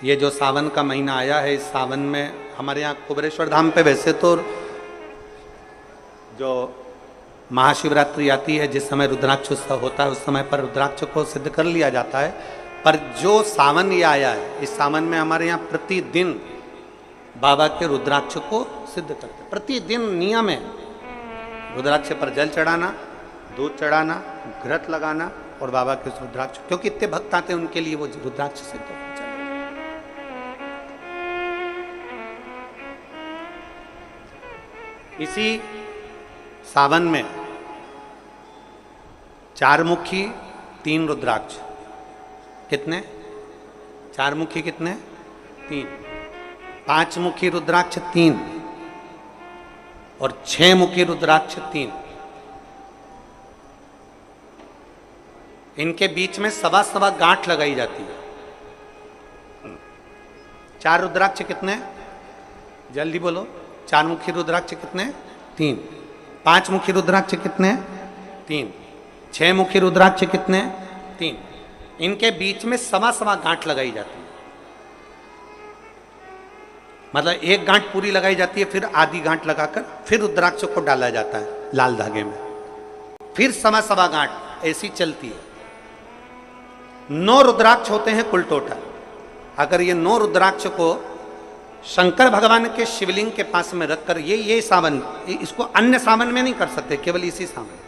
ये जो सावन का महीना आया है, इस सावन में हमारे यहाँ कुबेरेश्वर धाम पे वैसे तो जो महाशिवरात्रि आती है, जिस समय रुद्राक्ष उत्सव होता है, उस समय पर रुद्राक्ष को सिद्ध कर लिया जाता है। पर जो सावन ये आया है, इस सावन में हमारे यहाँ प्रतिदिन बाबा के रुद्राक्ष को सिद्ध करते हैं। प्रतिदिन नियम है रुद्राक्ष पर जल चढ़ाना, दूध चढ़ाना, घृत लगाना और बाबा के रुद्राक्ष, क्योंकि इतने भक्त आते हैं उनके लिए वो रुद्राक्ष सिद्ध हो। इसी सावन में 4 मुखी 3 रुद्राक्ष, कितने? 4 मुखी कितने? 3। 5 मुखी रुद्राक्ष 3 और 6 मुखी रुद्राक्ष 3। इनके बीच में 1.25 गांठ लगाई जाती है। 4 रुद्राक्ष कितने? जल्दी बोलो। 4 मुखी रुद्राक्ष कितने? 3। 5 मुखी रुद्राक्ष कितने? 3। 6 मुखी रुद्राक्ष कितने? 3। इनके बीच में 1.25 गांठ लगाई जाती है। मतलब एक गांठ पूरी लगाई जाती है, फिर आधी गांठ लगाकर फिर रुद्राक्ष को डाला जाता है लाल धागे में, फिर 1.25 गांठ ऐसी चलती है। 9 रुद्राक्ष होते हैं कुल टोटल। अगर ये 9 रुद्राक्ष को शंकर भगवान के शिवलिंग के पास में रखकर, ये सावन, इसको अन्य सावन में नहीं कर सकते, केवल इसी सावन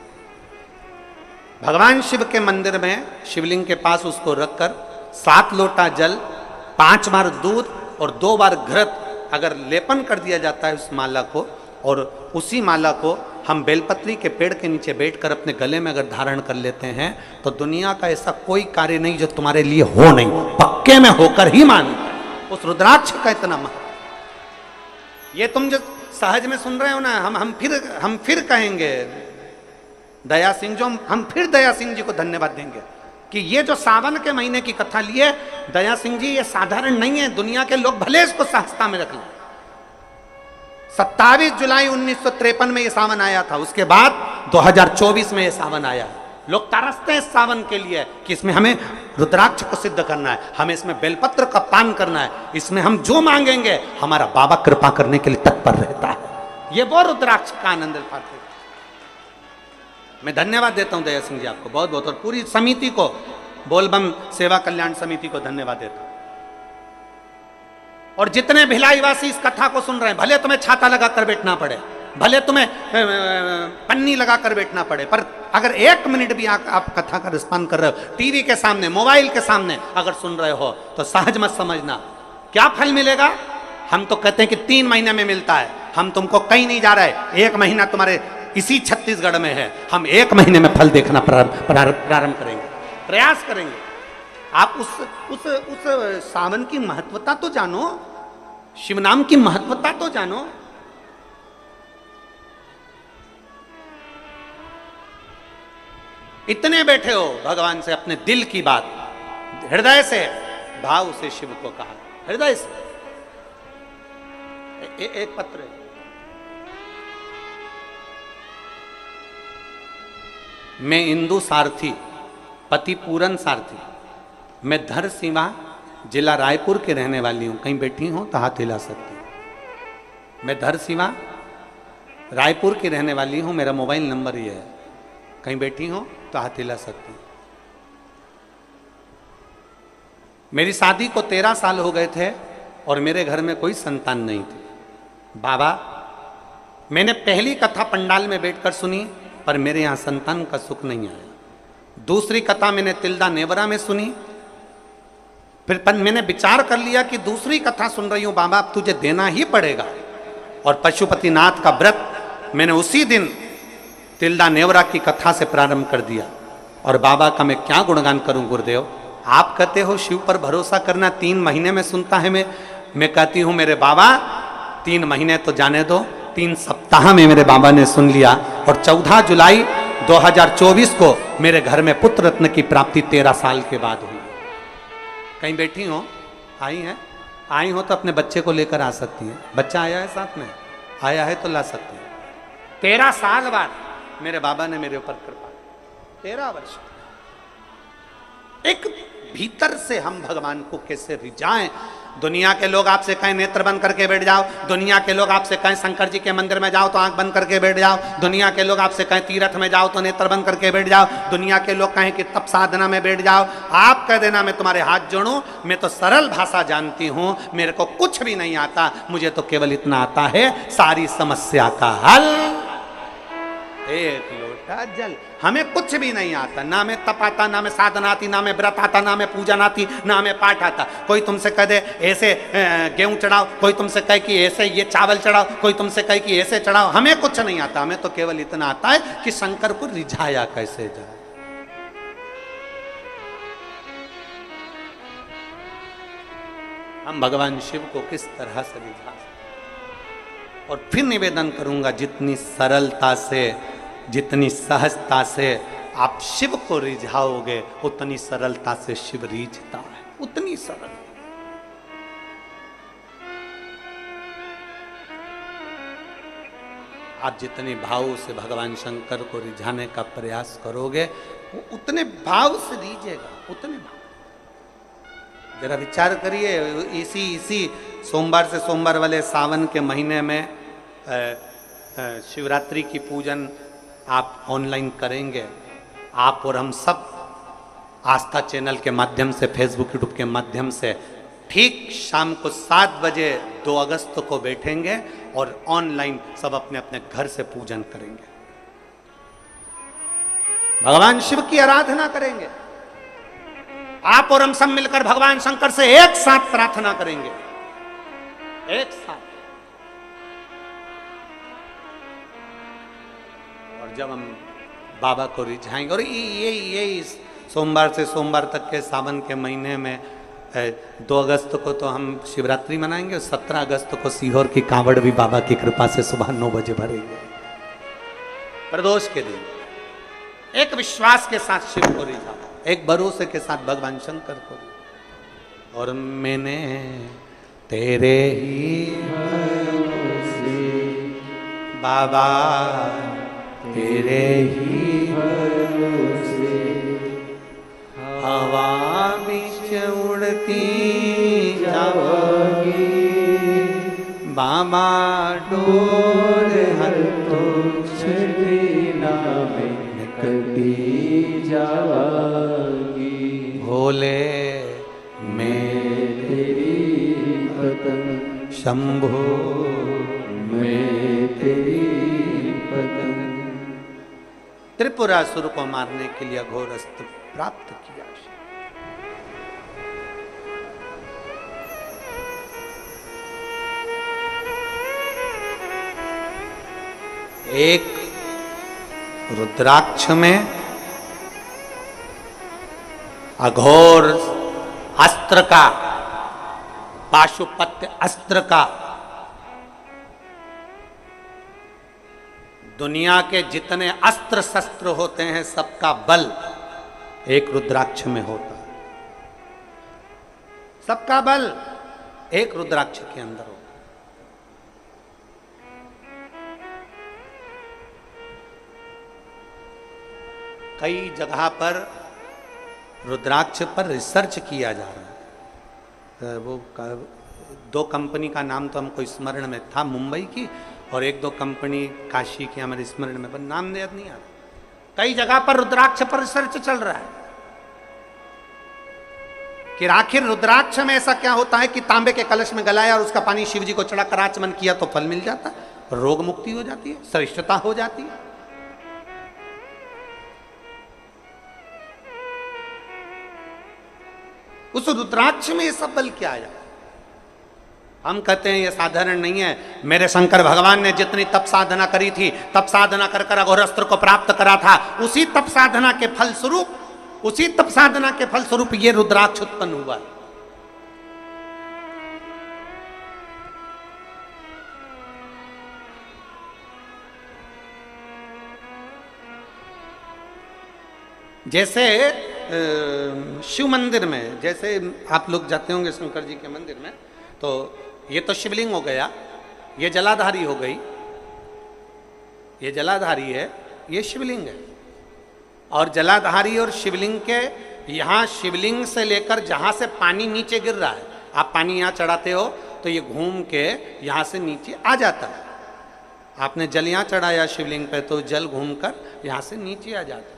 भगवान शिव के मंदिर में शिवलिंग के पास उसको रखकर 7 लोटा जल, 5 बार दूध और 2 बार घृत अगर लेपन कर दिया जाता है उस माला को, और उसी माला को हम बेलपत्री के पेड़ के नीचे बैठकर अपने गले में अगर धारण कर लेते हैं तो दुनिया का ऐसा कोई कार्य नहीं जो तुम्हारे लिए हो नहीं, पक्के में होकर ही मान। उस रुद्राक्ष का इतना महत्व, ये तुम जो सहज में सुन रहे हो ना, हम फिर कहेंगे दया सिंह, जो हम फिर दया सिंह जी को धन्यवाद देंगे कि ये जो सावन के महीने की कथा लिए दया सिंह जी, ये साधारण नहीं है। दुनिया के लोग भले इसको सहजता में रख लें। 27 जुलाई 1953 में ये सावन आया था, उसके बाद 2024 में ये सावन आया है। लोग तरसते हैं इस सावन के लिए कि इसमें हमें रुद्राक्ष को सिद्ध करना है, हमें इसमें बेलपत्र का पान करना है, इसमें हम जो मांगेंगे हमारा बाबा कृपा करने के लिए तत्पर रहता है। ये वो रुद्राक्ष का आनंद उठाते हैं। मैं धन्यवाद देता हूं दया सिंह जी आपको बहुत बहुत, और पूरी समिति को, बोलबम सेवा कल्याण समिति को धन्यवाद देता हूं। और जितने भिलाई वासी इस कथा को सुन रहे हैं, भले तुम्हें छाता लगाकर बैठना पड़े, भले तुम्हें पन्नी लगाकर बैठना पड़े, पर अगर 1 मिनट भी आप कथा का रिस्पॉन्स कर रहे हो, टीवी के सामने, मोबाइल के सामने अगर सुन रहे हो, तो सहज मत समझना क्या फल मिलेगा। हम तो कहते हैं कि 3 महीने में मिलता है, हम तुमको कहीं नहीं जा रहे, 1 महीना तुम्हारे इसी छत्तीसगढ़ में है। हम 1 महीने में फल देखना प्रारंभ करेंगे, प्रयास करेंगे। आप उस सावन की महत्वता तो जानो, शिव नाम की महत्वता तो जानो। इतने बैठे हो भगवान से अपने दिल की बात हृदय से भाव से शिव को कहा, हृदय से। एक पत्र है, मैं इंदु सारथी, पति पूरन सारथी, मैं धर सीमा जिला रायपुर के रहने वाली हूं। कहीं बैठी हो तो हाथ हिला सकती हूं। मैं धर सीमा रायपुर की रहने वाली हूं, मेरा मोबाइल नंबर ये है। कहीं बैठी हो तो हाथ हिला सकती हूं। मेरी शादी को 13 साल हो गए थे और मेरे घर में कोई संतान नहीं थी। बाबा, मैंने पहली कथा पंडाल में बैठकर सुनी पर मेरे यहां संतान का सुख नहीं आया। दूसरी कथा मैंने तिल्दा नेवरा में सुनी, फिर मैंने विचार कर लिया कि दूसरी कथा सुन रही हूं बाबा, अब तुझे देना ही पड़ेगा। और पशुपतिनाथ का व्रत मैंने उसी दिन तिल्दा नेवरा की कथा से प्रारंभ कर दिया। और बाबा का मैं क्या गुणगान करूं गुरुदेव। आप कहते हो शिव पर भरोसा करना 3 महीने में सुनता है। मैं कहती हूं मेरे बाबा 3 महीने तो जाने दो, 3 सप्ताह में मेरे बाबा ने सुन लिया। और 14 जुलाई 2024 को मेरे घर में पुत्र रत्न की प्राप्ति 13 साल के बाद हुई। कहीं बैठी हो, आई हैं, आई हो तो अपने बच्चे को लेकर आ सकती हैं। बच्चा आया है साथ में, आया है तो ला सकती हैं। 13 साल बाद मेरे बाबा ने मेरे ऊपर कृपा, 13 वर्ष। एक भीतर से हम भगवान को कैसे रिझाएं। दुनिया के लोग आपसे कहें नेत्र बंद करके बैठ जाओ, दुनिया के लोग आपसे कहें शंकर जी के मंदिर में जाओ तो आंख बंद करके बैठ जाओ, दुनिया के लोग आपसे कहें तीर्थ में जाओ तो नेत्र बंद करके बैठ जाओ, दुनिया के लोग कहें कि तप साधना में बैठ जाओ। आप कह देना मैं तुम्हारे हाथ जोड़ूं, मैं तो सरल भाषा जानती हूं, मेरे को कुछ भी नहीं आता, मुझे तो केवल इतना आता है सारी समस्या का हल एक लोटा जल। हमें कुछ भी नहीं आता, ना में तप आता, ना में साधना आती, ना में व्रत आता, ना में पूजन आती, ना में पाठ आता। कोई तुमसे कह दे ऐसे गेहूं चढ़ाओ, कोई तुमसे कहे कि ऐसे ये चावल चढ़ाओ, कोई तुमसे कहे कि ऐसे चढ़ाओ, हमें कुछ नहीं आता। हमें तो केवल इतना आता है कि शंकर को रिझाया कैसे जाए। हम भगवान शिव को किस तरह से रिझा सकते। और फिर निवेदन करूंगा, जितनी सरलता से, जितनी सहजता से आप शिव को रिझाओगे उतनी सरलता से शिव रिझता है, उतनी सरल। आप जितने भाव से भगवान शंकर को रिझाने का प्रयास करोगे वो उतने भाव से रिझेगा, उतने भाव। जरा विचार करिए, इसी सोमवार से सोमवार वाले सावन के महीने में शिवरात्रि की पूजन आप ऑनलाइन करेंगे। आप और हम सब आस्था चैनल के माध्यम से, फेसबुक यूट्यूब के माध्यम से ठीक शाम को 7 बजे 2 अगस्त को बैठेंगे और ऑनलाइन सब अपने अपने घर से पूजन करेंगे, भगवान शिव की आराधना करेंगे। आप और हम सब मिलकर भगवान शंकर से एक साथ प्रार्थना करेंगे, एक साथ। और जब हम बाबा को रिझाएंगे, और ये सोमवार से सोमवार तक के सावन के महीने में 2 अगस्त को तो हम शिवरात्रि मनाएंगे, 17 अगस्त को सीहोर की कांवड़ भी बाबा की कृपा से सुबह 9 बजे भरेंगे। प्रदोष के दिन एक विश्वास के साथ शिव को रिझाओ, एक भरोसे के साथ भगवान शंकर को। और मैंने तेरे ही भरोसे बाबा, तेरे ही भरोसे हवा बीच उड़ती जाओगी बाबा, डोर हर तो छड़ीना में कटी जाओगी। भोले मैं तेरी पतंग, शंभो मैं तेरी पतंग। त्रिपुरासुर को मारने के लिए घोर अस्त्र प्राप्त किया। एक रुद्राक्ष में अघोर अस्त्र का, पाशुपत्य अस्त्र का, दुनिया के जितने अस्त्र शस्त्र होते हैं सबका बल एक रुद्राक्ष में होता है। सबका बल एक रुद्राक्ष के अंदर होता है। कई जगह पर रुद्राक्ष पर रिसर्च किया जा रहा है। वो दो कंपनी का नाम तो हमको स्मरण में था, मुंबई की, और एक दो कंपनी काशी की हमारे स्मरण में, पर नाम याद नहीं आ रहा। कई जगह पर रुद्राक्ष पर रिसर्च चल रहा है कि आखिर रुद्राक्ष में ऐसा क्या होता है कि तांबे के कलश में गलाया और उसका पानी शिव जी को चढ़ाकर आचमन किया तो फल मिल जाता है, रोग मुक्ति हो जाती है, श्रेष्ठता हो जाती है। उस रुद्राक्ष में ये सब बल क्या आया? हम कहते हैं ये साधारण नहीं है। मेरे शंकर भगवान ने जितनी तप साधना करी थी, तप साधना कर कर अघोरस्त्र को प्राप्त करा था, उसी तप साधना के फल स्वरूप, उसी तप साधना के फल स्वरूप ये रुद्राक्ष उत्पन्न हुआ। जैसे शिव मंदिर में, जैसे आप लोग जाते होंगे शंकर जी के मंदिर में, तो ये तो शिवलिंग हो गया, ये जलाधारी हो गई, ये जलाधारी है, ये शिवलिंग है। और जलाधारी और शिवलिंग के यहाँ, शिवलिंग से लेकर जहाँ से पानी नीचे गिर रहा है, आप पानी यहाँ चढ़ाते हो तो ये घूम के यहाँ से नीचे आ जाता है। आपने जल यहाँ चढ़ाया शिवलिंग पे तो जल घूमकर यहाँ से नीचे आ जाता है।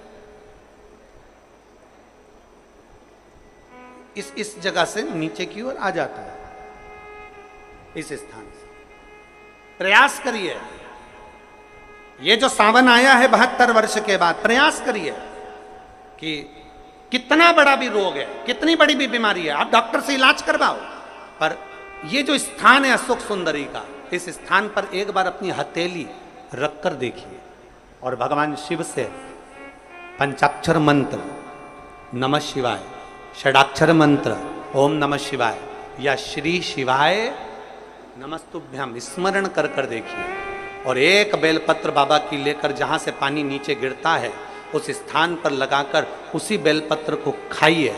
इस जगह से नीचे की ओर आ जाता है, इस स्थान से। प्रयास करिए, ये जो सावन आया है 72 वर्ष के बाद, प्रयास करिए कि कितना बड़ा भी रोग है, कितनी बड़ी भी बीमारी है, आप डॉक्टर से इलाज करवाओ, पर ये जो स्थान है अशोक सुंदरी का, इस स्थान पर एक बार अपनी हथेली रखकर देखिए और भगवान शिव से पंचाक्षर मंत्र नमः शिवाय, षडाक्षर मंत्र ओम नमः शिवाय या श्री शिवाय नमस्तुभ्यम स्मरण कर कर देखिए, और एक बेलपत्र बाबा की लेकर जहाँ से पानी नीचे गिरता है उस स्थान पर लगाकर उसी बेलपत्र को खाइए,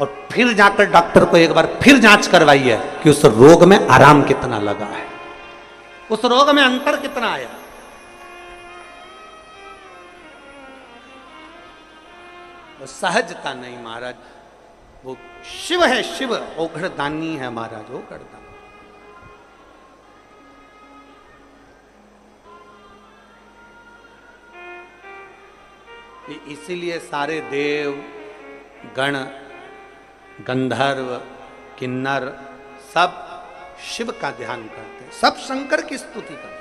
और फिर जाकर डॉक्टर को एक बार फिर जांच करवाइए कि उस रोग में आराम कितना लगा है, उस रोग में अंतर कितना आया। वो सहजता नहीं महाराज, वो शिव है, शिव ओघड़दानी है महाराज, ओघड़दानी। इसीलिए सारे देव गण गंधर्व किन्नर सब शिव का ध्यान करते, सब शंकर की स्तुति करते।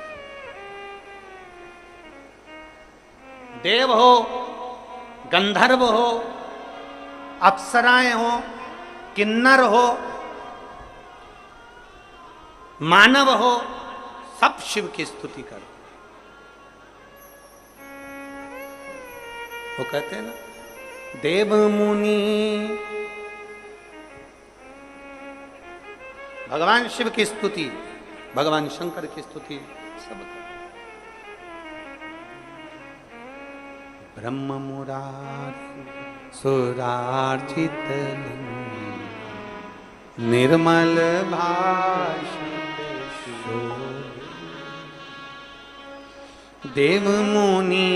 देव हो, गंधर्व हो, अप्सराएं हो, किन्नर हो, मानव हो, सब शिव की स्तुति करते। वो कहते हैं ना, देव मुनि भगवान शिव की स्तुति, भगवान शंकर की स्तुति सब। ब्रह्म मुरारी सुरार्चित निर्मल भाषित देव मुनि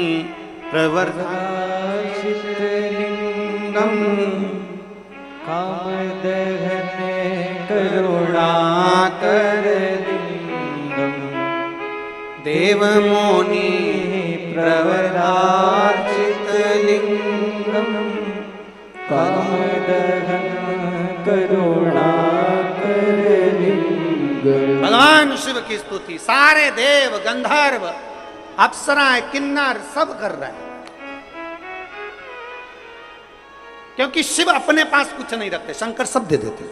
प्रवर्धाशित लिंगम कामदहन करुणाकर लिंगम देव मुनि प्रवर्धाशित लिंगम कामदहन करुणाकर लिंगम। भगवान शिव की स्तुति सारे देव गंधर्व अप्सराएं किन्नर सब कर रहे हैं, क्योंकि शिव अपने पास कुछ नहीं रखते, शंकर सब दे देते।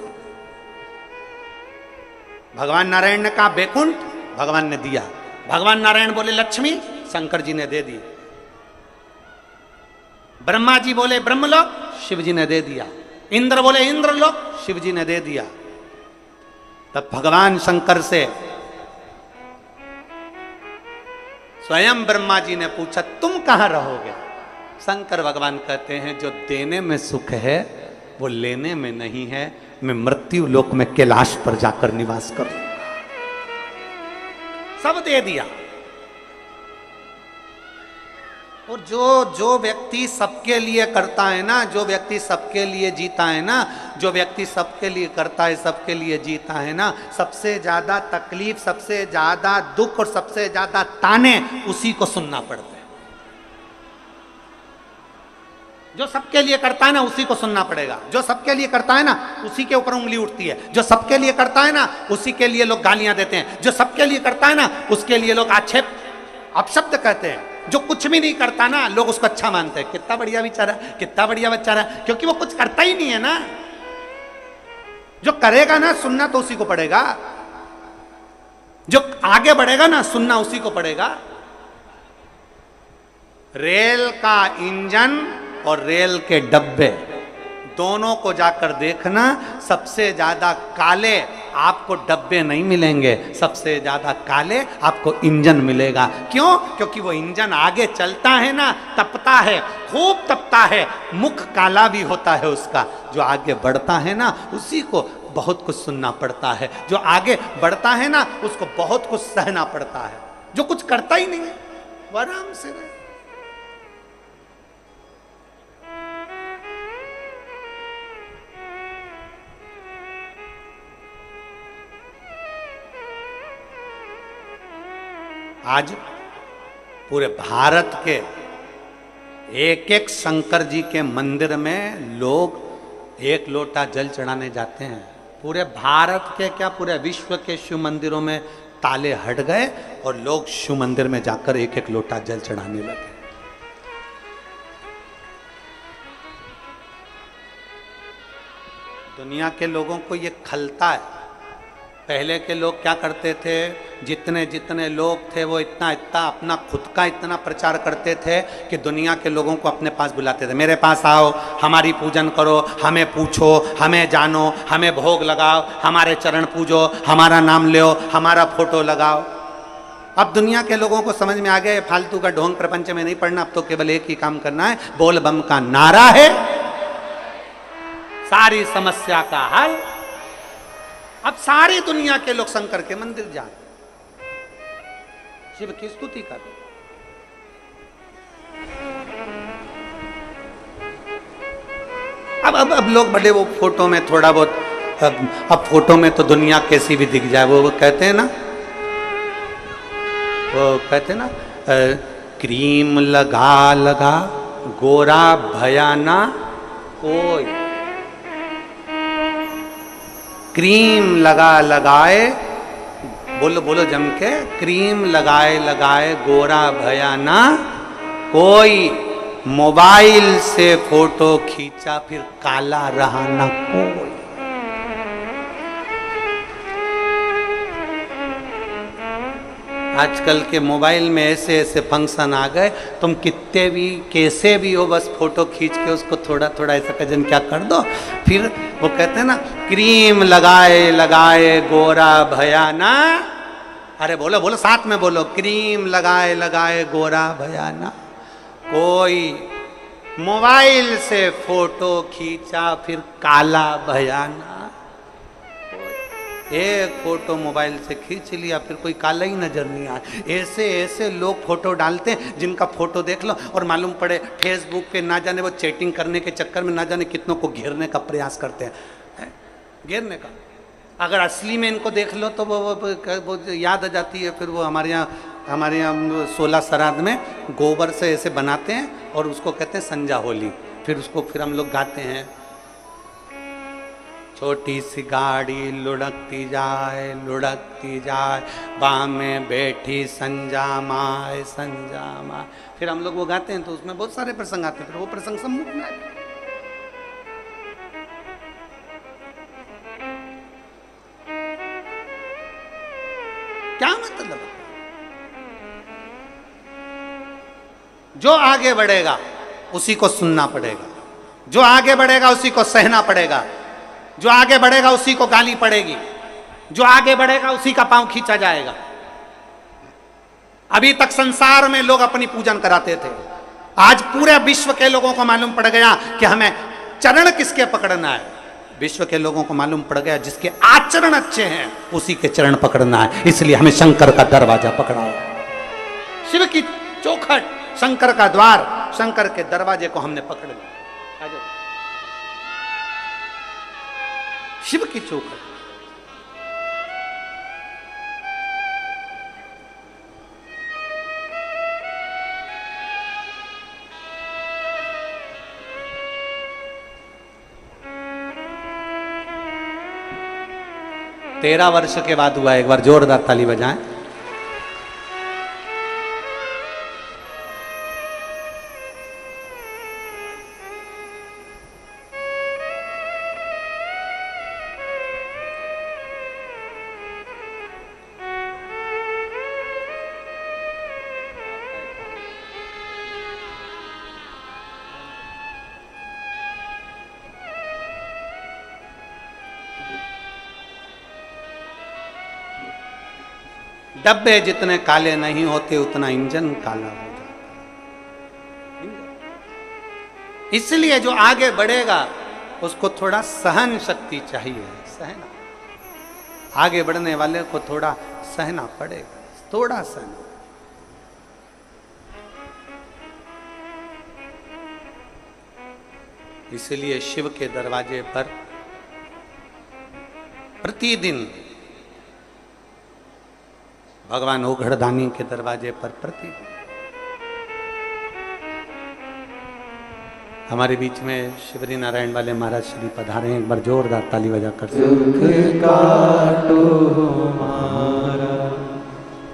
भगवान नारायण ने कहा बैकुंठ, भगवान ने दिया। भगवान नारायण बोले लक्ष्मी, शंकर जी ने दे दी। ब्रह्मा जी बोले ब्रह्मलोक, शिव जी ने दे दिया। इंद्र बोले इंद्रलोक, शिव जी ने दे दिया। तब भगवान शंकर से स्वयं ब्रह्मा जी ने पूछा तुम कहां रहोगे? शंकर भगवान कहते हैं जो देने में सुख है वो लेने में नहीं है, मैं मृत्यु लोक में कैलाश पर जाकर निवास करूंगा। सब दे दिया। और जो व्यक्ति सबके लिए करता है ना, जो व्यक्ति सबके लिए जीता है ना, जो व्यक्ति सबके लिए करता है, सबके लिए जीता है ना, सबसे ज्यादा तकलीफ, सबसे ज्यादा दुख और सबसे ज्यादा ताने उसी को सुनना पड़ता है। जो सबके लिए करता है ना उसी को सुनना पड़ेगा। जो सबके लिए करता है ना उसी के ऊपर उंगली उठती है। जो सबके लिए करता है ना उसी के लिए लोग गालियां देते हैं। जो सबके लिए करता है ना उसके लिए लोग आक्षेप अपशब्द कहते हैं। जो कुछ भी नहीं करता ना लोग उसको अच्छा मानते हैं, कितना बढ़िया बेचारा, कितना बढ़िया बेचारा, क्योंकि वो कुछ करता ही नहीं है ना। जो करेगा ना सुनना तो उसी को पड़ेगा। जो आगे बढ़ेगा ना सुनना उसी को पड़ेगा। रेल का इंजन और रेल के डब्बे दोनों को जाकर देखना, सबसे ज्यादा काले आपको डब्बे नहीं मिलेंगे, सबसे ज्यादा काले आपको इंजन मिलेगा। क्यों? क्योंकि वो इंजन आगे चलता है ना, तपता है, खूब तपता है, मुख काला भी होता है उसका। जो आगे बढ़ता है ना उसी को बहुत कुछ सुनना पड़ता है। जो आगे बढ़ता है ना उसको बहुत कुछ सहना पड़ता है। जो कुछ करता ही नहीं है वो आराम से रहे। आज पूरे भारत के एक एक शंकर जी के मंदिर में लोग एक लोटा जल चढ़ाने जाते हैं। पूरे भारत के क्या पूरे विश्व के शिव मंदिरों में ताले हट गए और लोग शिव मंदिर में जाकर एक एक लोटा जल चढ़ाने लगे। दुनिया के लोगों को ये खलता है। पहले के लोग क्या करते थे, जितने जितने लोग थे वो इतना इतना अपना खुद का इतना प्रचार करते थे कि दुनिया के लोगों को अपने पास बुलाते थे। मेरे पास आओ, हमारी पूजन करो, हमें पूछो, हमें जानो, हमें भोग लगाओ, हमारे चरण पूजो, हमारा नाम लो, हमारा फोटो लगाओ। अब दुनिया के लोगों को समझ में आ गया फालतू का ढोंग प्रपंच में नहीं पड़ना। अब तो केवल एक ही काम करना है, बोल बम का नारा है सारी समस्या का हल। अब सारी दुनिया के लोग शंकर के मंदिर जाए, शिव की स्तुति कर। अब लोग बड़े वो फोटो में थोड़ा बहुत अब फोटो में तो दुनिया कैसी भी दिख जाए, वो कहते हैं ना, वो कहते हैं ना, क्रीम लगा लगा गोरा भयाना कोई, क्रीम लगा लगाए, बोलो बोलो जम के, क्रीम लगाए लगाए गोरा भया ना कोई, मोबाइल से फोटो खींचा फिर काला रहा ना कोई। आजकल के मोबाइल में ऐसे ऐसे फंक्शन आ गए, तुम कितने भी कैसे भी हो बस फोटो खींच के उसको थोड़ा थोड़ा ऐसा कजन क्या कर दो, फिर वो कहते हैं ना क्रीम लगाए लगाए गोरा भयाना। अरे बोलो बोलो साथ में बोलो, क्रीम लगाए लगाए गोरा भयाना कोई, मोबाइल से फोटो खींचा फिर काला भयाना। एक फोटो मोबाइल से खींच लिया फिर कोई काला ही नजर नहीं आया। ऐसे ऐसे लोग फोटो डालते हैं जिनका फोटो देख लो और मालूम पड़े फेसबुक पे ना जाने वो चैटिंग करने के चक्कर में ना जाने कितनों को घेरने का प्रयास करते हैं, घेरने का। अगर असली में इनको देख लो तो वो याद आ जाती है। फिर वो हमारे यहाँ 16 श्राद्ध में गोबर से ऐसे बनाते हैं और उसको कहते हैं संजा होली। फिर उसको फिर हम लोग गाते हैं, छोटी सी गाड़ी लुढ़कती जाए बाह में बैठी संजा माए संजा माए। फिर हम लोग वो गाते हैं तो उसमें बहुत सारे प्रसंग आते हैं, फिर वो प्रसंग सम्मुख में आते। क्या मतलब? जो आगे बढ़ेगा उसी को सुनना पड़ेगा, जो आगे बढ़ेगा उसी को सहना पड़ेगा, जो आगे बढ़ेगा उसी को गाली पड़ेगी, जो आगे बढ़ेगा उसी का पांव खींचा जाएगा। अभी तक संसार में लोग अपनी पूजन कराते थे, आज पूरे विश्व के लोगों को मालूम पड़ गया कि हमें चरण किसके पकड़ना है। विश्व के लोगों को मालूम पड़ गया जिसके आचरण अच्छे हैं उसी के चरण पकड़ना है। इसलिए हमें शंकर का दरवाजा पकड़ा है, शिव की चौखट, शंकर का द्वार, शंकर के दरवाजे को हमने पकड़ लिया। शिव की चौखट। तेरह वर्ष के बाद हुआ, एक बार जोरदार ताली बजाएं। डब्बे जितने काले नहीं होते उतना इंजन काला हो जाता। इसलिए जो आगे बढ़ेगा उसको थोड़ा सहन शक्ति चाहिए, सहना। आगे बढ़ने वाले को थोड़ा सहना पड़ेगा, थोड़ा सहना। इसलिए शिव के दरवाजे पर प्रतिदिन, भगवान ओघड़दानी के दरवाजे पर प्रतिदिन, हमारे बीच में शिवरी नारायण वाले महाराज श्री पधारे हैं। एक बार जोरदार ताली बजाकर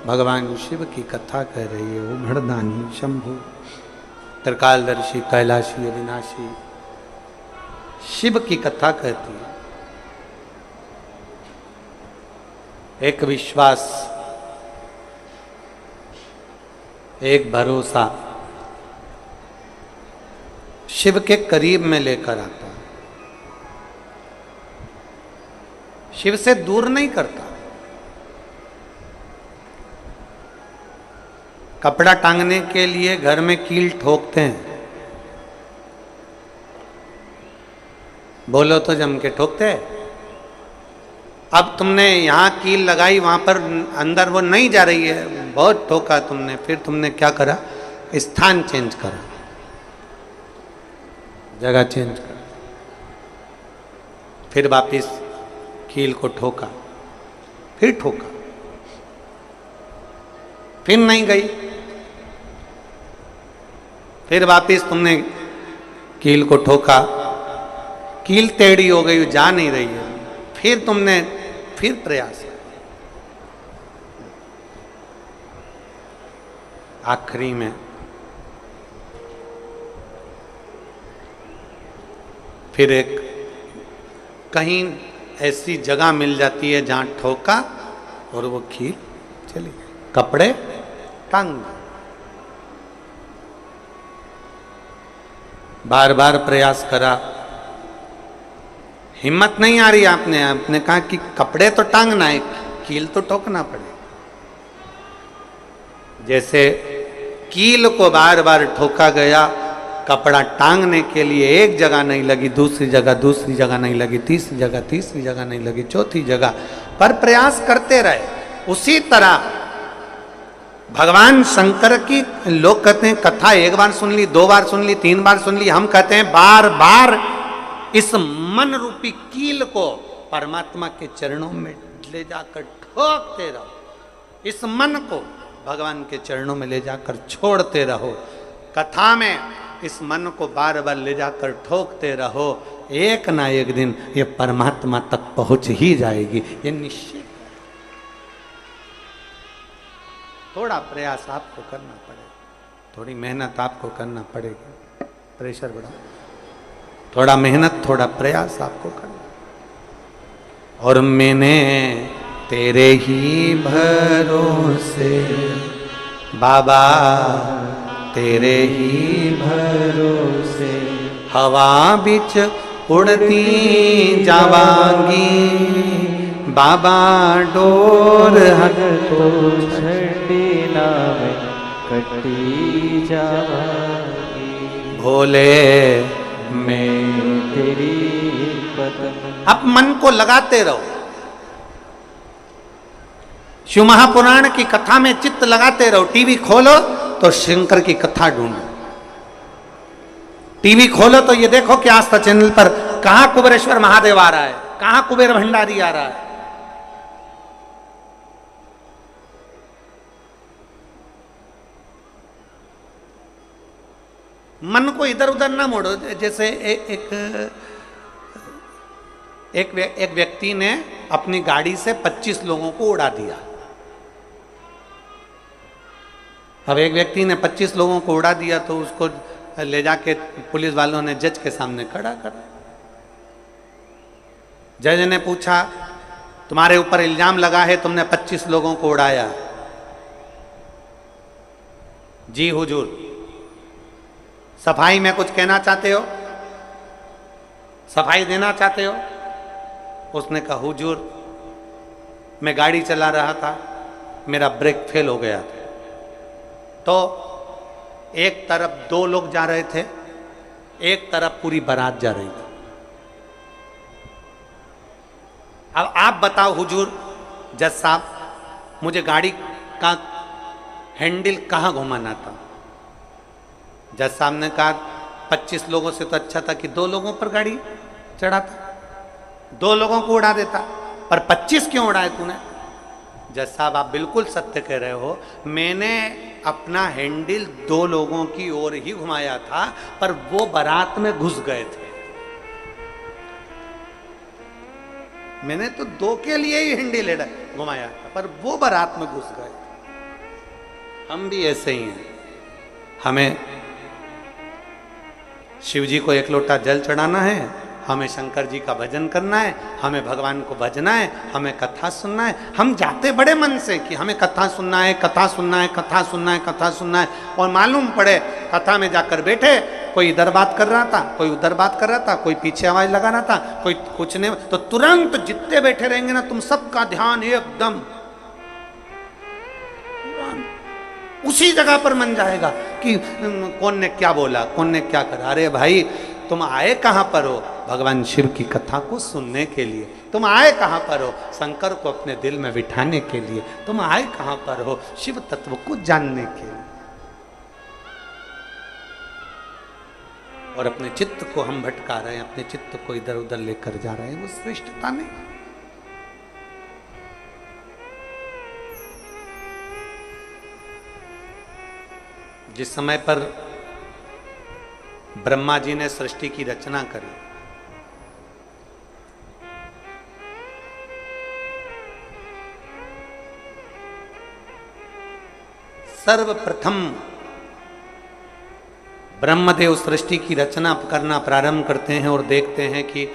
भगवान शिव की कथा कह रही है। ओघड़दानी शंभु त्रिकालदर्शी कैलाशी अविनाशी शिव की कथा कहती है। एक विश्वास, एक भरोसा शिव के करीब में लेकर आता, शिव से दूर नहीं करता। कपड़ा टांगने के लिए घर में कील ठोकते हैं, बोलो तो जम के ठोकते हैं। अब तुमने यहाँ कील लगाई, वहां पर अंदर वो नहीं जा रही है, बहुत ठोका तुमने, फिर तुमने क्या करा, स्थान चेंज करा, जगह चेंज करा, फिर वापिस कील को ठोका, फिर ठोका, फिर नहीं गई, फिर वापिस तुमने कील को ठोका, कील टेढ़ी हो गई, जा नहीं रही है, फिर तुमने फिर प्रयास, आखिरी में फिर एक कहीं ऐसी जगह मिल जाती है जहां ठोका और वो कील चली गई, कपड़े टांग, बार बार प्रयास करा, हिम्मत नहीं आ रही। आपने कहा कि कपड़े तो टांगना है, कील तो ठोकना पड़ेगा। जैसे कील को बार बार ठोका गया, कपड़ा टांगने के लिए एक जगह नहीं लगी, दूसरी जगह नहीं लगी, तीसरी जगह नहीं लगी, चौथी जगह पर प्रयास करते रहे। उसी तरह भगवान शंकर की, लोग कहते हैं कथा एक बार सुन ली, दो बार सुन ली, तीन बार सुन ली, हम कहते हैं बार बार इस मन रूपी कील को परमात्मा के चरणों में ले जाकर ठोकते रहो। इस मन को भगवान के चरणों में ले जाकर छोड़ते रहो। कथा में इस मन को बार बार ले जाकर ठोकते रहो, एक ना एक दिन ये परमात्मा तक पहुंच ही जाएगी, ये निश्चित। थोड़ा प्रयास आपको करना पड़ेगा, थोड़ी मेहनत आपको करना पड़ेगी, प्रेशर बढ़ा, थोड़ा मेहनत, थोड़ा प्रयास आपको करना। और मैंने तेरे ही भरोसे बाबा, तेरे ही भरोसे हवा बिच उड़ती जावांगी, बाबा डोर हट तो छड़ी नाम कटी जावांगी, भोले मैं तेरी पत्नी। अब मन को लगाते रहो, शिव महापुराण की कथा में चित्त लगाते रहो। टीवी खोलो तो शंकर की कथा ढूंढो, टीवी खोलो तो ये देखो कि आस्था चैनल पर कहां कुबेरेश्वर महादेव आ रहा है, कहां कुबेर भंडारी आ रहा है। मन को इधर उधर ना मोड़ो। जैसे एक व्यक्ति ने अपनी गाड़ी से 25 लोगों को उड़ा दिया। अब एक व्यक्ति ने 25 लोगों को उड़ा दिया तो उसको ले जाके पुलिस वालों ने जज के सामने खड़ा कर। जज ने पूछा, तुम्हारे ऊपर इल्जाम लगा है तुमने 25 लोगों को उड़ाया। जी हुजूर, सफाई में कुछ कहना चाहते हो, सफाई देना चाहते हो? उसने कहा, हुजूर मैं गाड़ी चला रहा था, मेरा ब्रेक फेल हो गया था, तो एक तरफ 2 लोग जा रहे थे, एक तरफ पूरी बारात जा रही थी। अब आप बताओ हुजूर, जज साहब, मुझे गाड़ी का हैंडल कहाँ घुमाना था? जज साहब ने कहा, 25 लोगों से तो अच्छा था कि 2 लोगों पर गाड़ी चढ़ाता, 2 लोगों को उड़ा देता, पर 25 क्यों उड़ाए तूने? जज साहब, आप बिल्कुल सत्य कह रहे हो, मैंने अपना हैंडल 2 लोगों की ओर ही घुमाया था, पर वो बारात में घुस गए थे। मैंने तो 2 के लिए ही हैंडल घुमाया था, पर वो बारात में घुस गए। हम भी ऐसे ही हैं। हमें शिव जी को 1 लोटा जल चढ़ाना है, हमें शंकर जी का भजन करना है, हमें भगवान को भजना है, हमें कथा सुनना है। हम जाते बड़े मन से कि हमें कथा सुनना है, कथा सुनना है, कथा सुनना है, कथा सुनना है, और मालूम पड़े कथा में जाकर बैठे, कोई इधर बात कर रहा था, कोई उधर बात कर रहा था, कोई पीछे आवाज लगा रहा था, कोई कुछ नहीं, तो तुरंत जितने बैठे रहेंगे ना, तुम सबका ध्यान एकदम उसी जगह पर मन जाएगा कि कौन ने क्या बोला, कौन ने क्या करा। अरे भाई, तुम आए कहां पर हो? भगवान शिव की कथा को सुनने के लिए। तुम आए कहां पर हो? शंकर को अपने दिल में बिठाने के लिए। तुम आए कहां पर हो? शिव तत्व को जानने के लिए। और अपने चित्त को हम भटका रहे हैं, अपने चित्त को इधर उधर लेकर जा रहे हैं, वो श्रेष्ठता नहीं। जिस समय पर ब्रह्मा जी ने सृष्टि की रचना करी, सर्वप्रथम ब्रह्मदेव सृष्टि की रचना करना प्रारंभ करते हैं और देखते हैं कि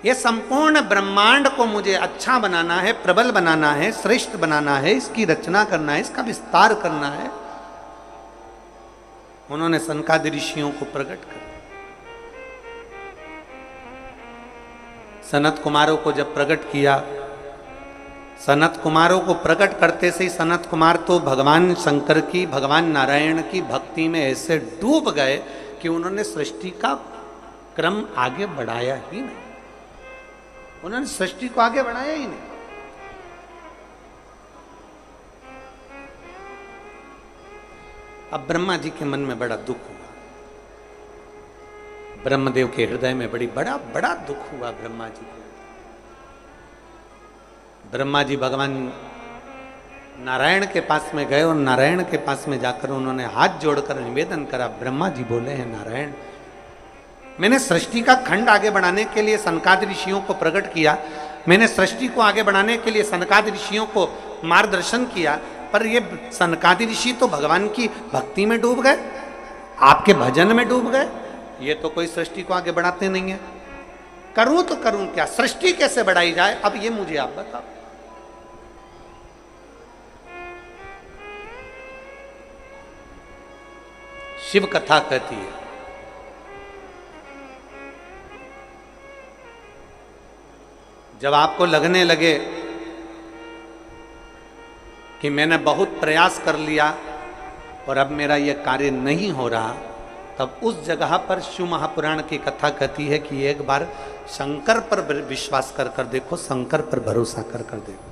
यह संपूर्ण ब्रह्मांड को मुझे अच्छा बनाना है, प्रबल बनाना है, श्रेष्ठ बनाना है, इसकी रचना करना है, इसका विस्तार करना है। उन्होंने सनकादि ऋषियों को प्रकट कर, सनत कुमारों को जब प्रकट किया, सनत कुमारों को प्रकट करते से ही सनत कुमार तो भगवान शंकर की, भगवान नारायण की भक्ति में ऐसे डूब गए कि उन्होंने सृष्टि का क्रम आगे बढ़ाया ही नहीं। उन्होंने सृष्टि को आगे बढ़ाया ही नहीं। अब ब्रह्मा जी के मन में बड़ा दुख हुआ, ब्रह्मदेव के हृदय में बड़ा बड़ा दुख हुआ ब्रह्मा जी को। ब्रह्मा जी भगवान नारायण के पास में गए और नारायण के पास में जाकर उन्होंने हाथ जोड़कर निवेदन करा। ब्रह्मा जी बोले हैं, नारायण, मैंने सृष्टि का खंड आगे बढ़ाने के लिए सनकादि ऋषियों को प्रकट किया, मैंने सृष्टि को आगे बढ़ाने के लिए सनकादि ऋषियों को मार्गदर्शन किया, पर ये सनकादि ऋषि तो भगवान की भक्ति में डूब गए, आपके भजन में डूब गए, ये तो कोई सृष्टि को आगे बढ़ाते नहीं है। करूं तो करूं क्या, सृष्टि कैसे बढ़ाई जाए, अब ये मुझे आप बताओ। शिव कथा कहती है। जब आपको लगने लगे कि मैंने बहुत प्रयास कर लिया और अब मेरा यह कार्य नहीं हो रहा, तब उस जगह पर शिव महापुराण की कथा कहती है कि एक बार शंकर पर विश्वास कर कर देखो, शंकर पर भरोसा कर कर देखो।